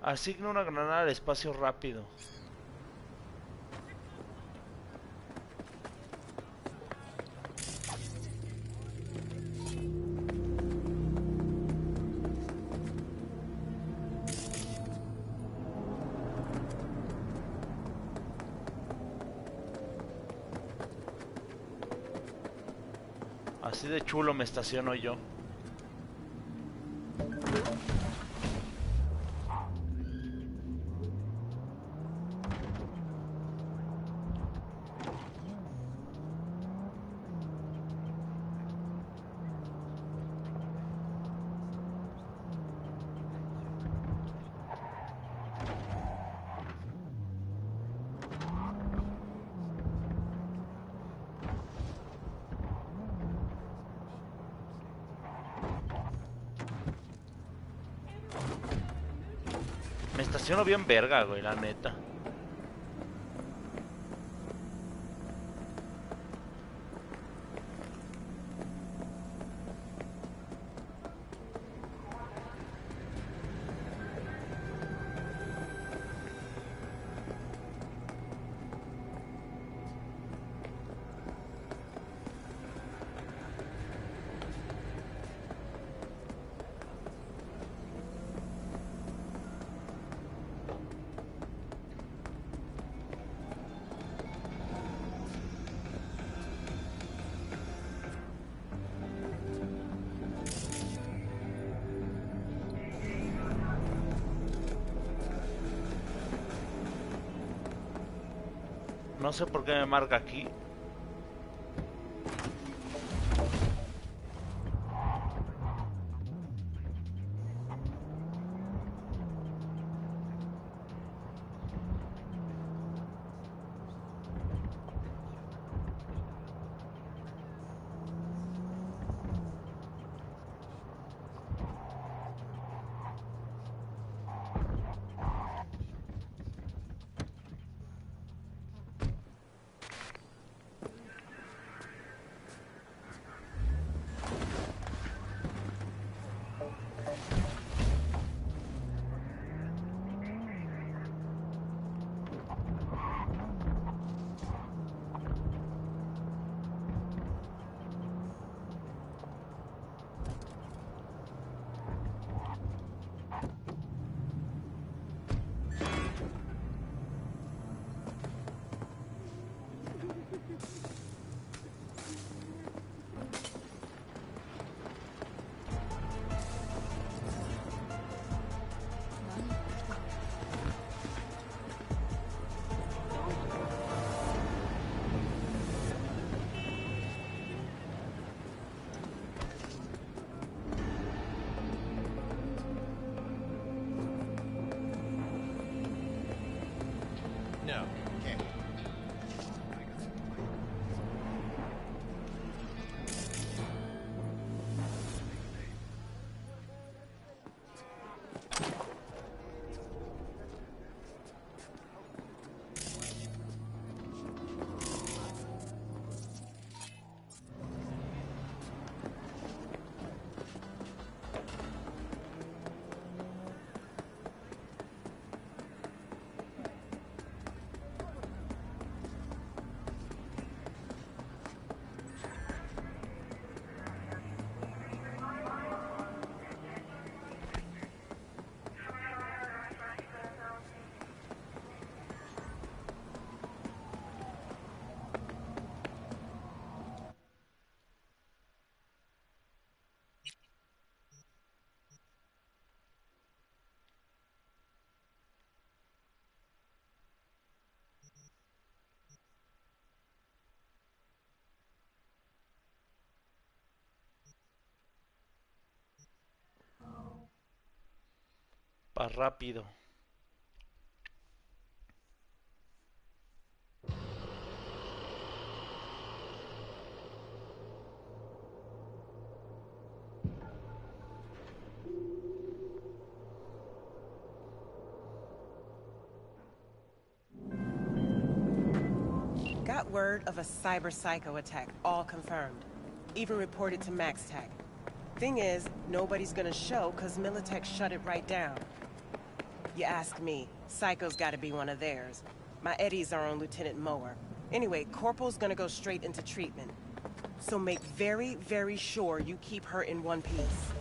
Asigna una granada al espacio rápido. Así de chulo me estaciono yo. Me estaciono bien verga, güey, la neta. No sé por qué me marca aquí. No, can't. Pa' rápido. Got word of a cyber psycho attack, all confirmed. Even reported to MaxTech. Thing is, nobody's gonna show cause Militech shut it right down. You ask me, Psycho's gotta be one of theirs. My Eddies are on Lieutenant Mower. Anyway, Corporal's gonna go straight into treatment. So make very, very sure you keep her in one piece.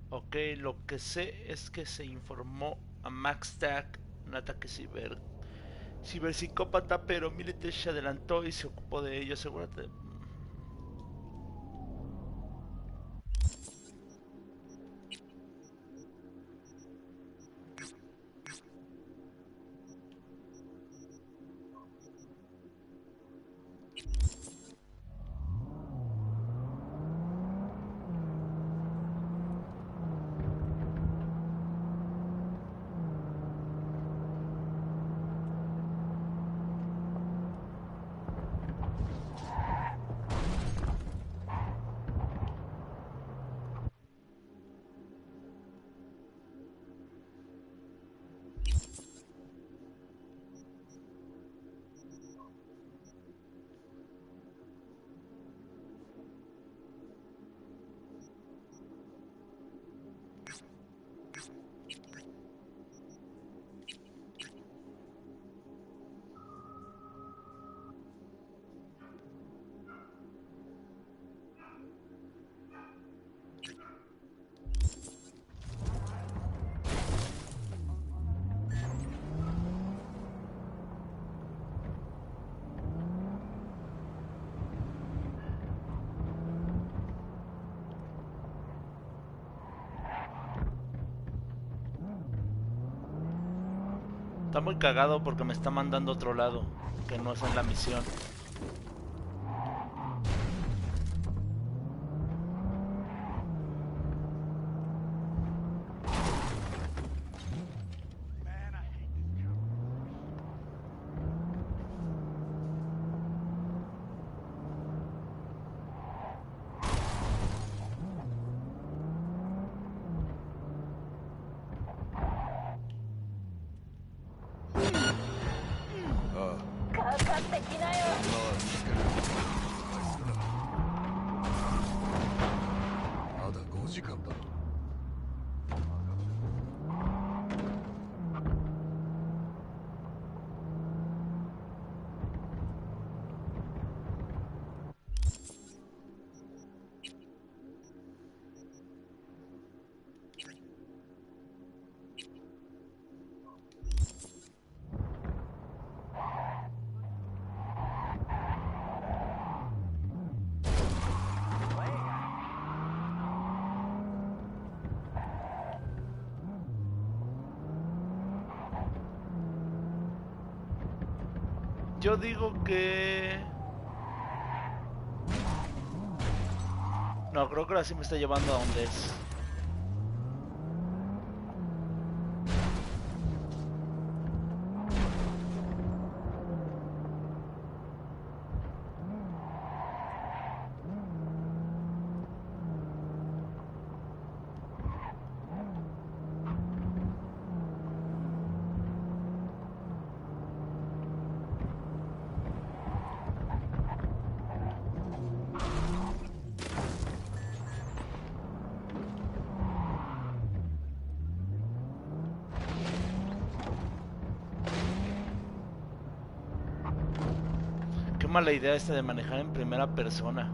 Ok, lo que sé es que se informó a Max Tack un ataque ciberpsicópata, pero Militech se adelantó y se ocupó de ello. Asegúrate. Está muy cagado porque me está mandando a otro lado, que no es en la misión. Yo digo que... No, creo que ahora sí me está llevando a donde es. Mala idea esta de manejar en primera persona.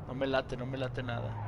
No me late nada.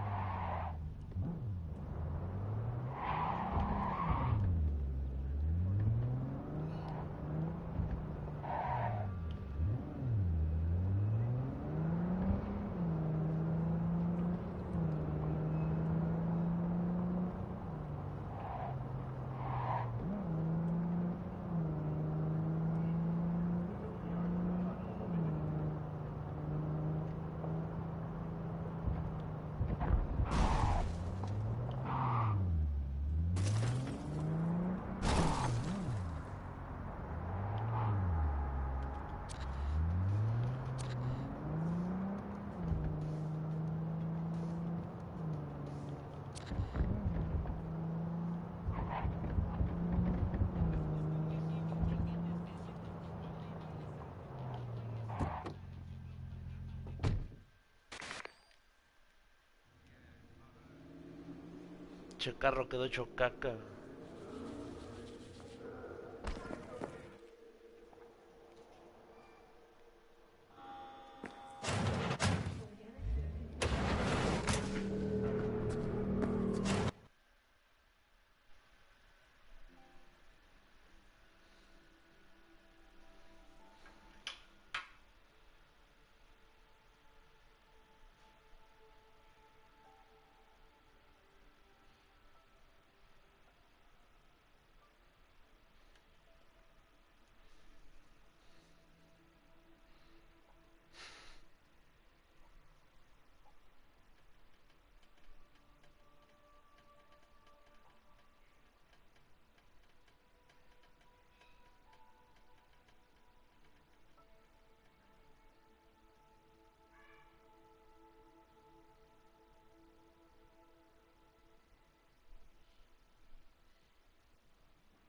Che carro quedó hecho caca.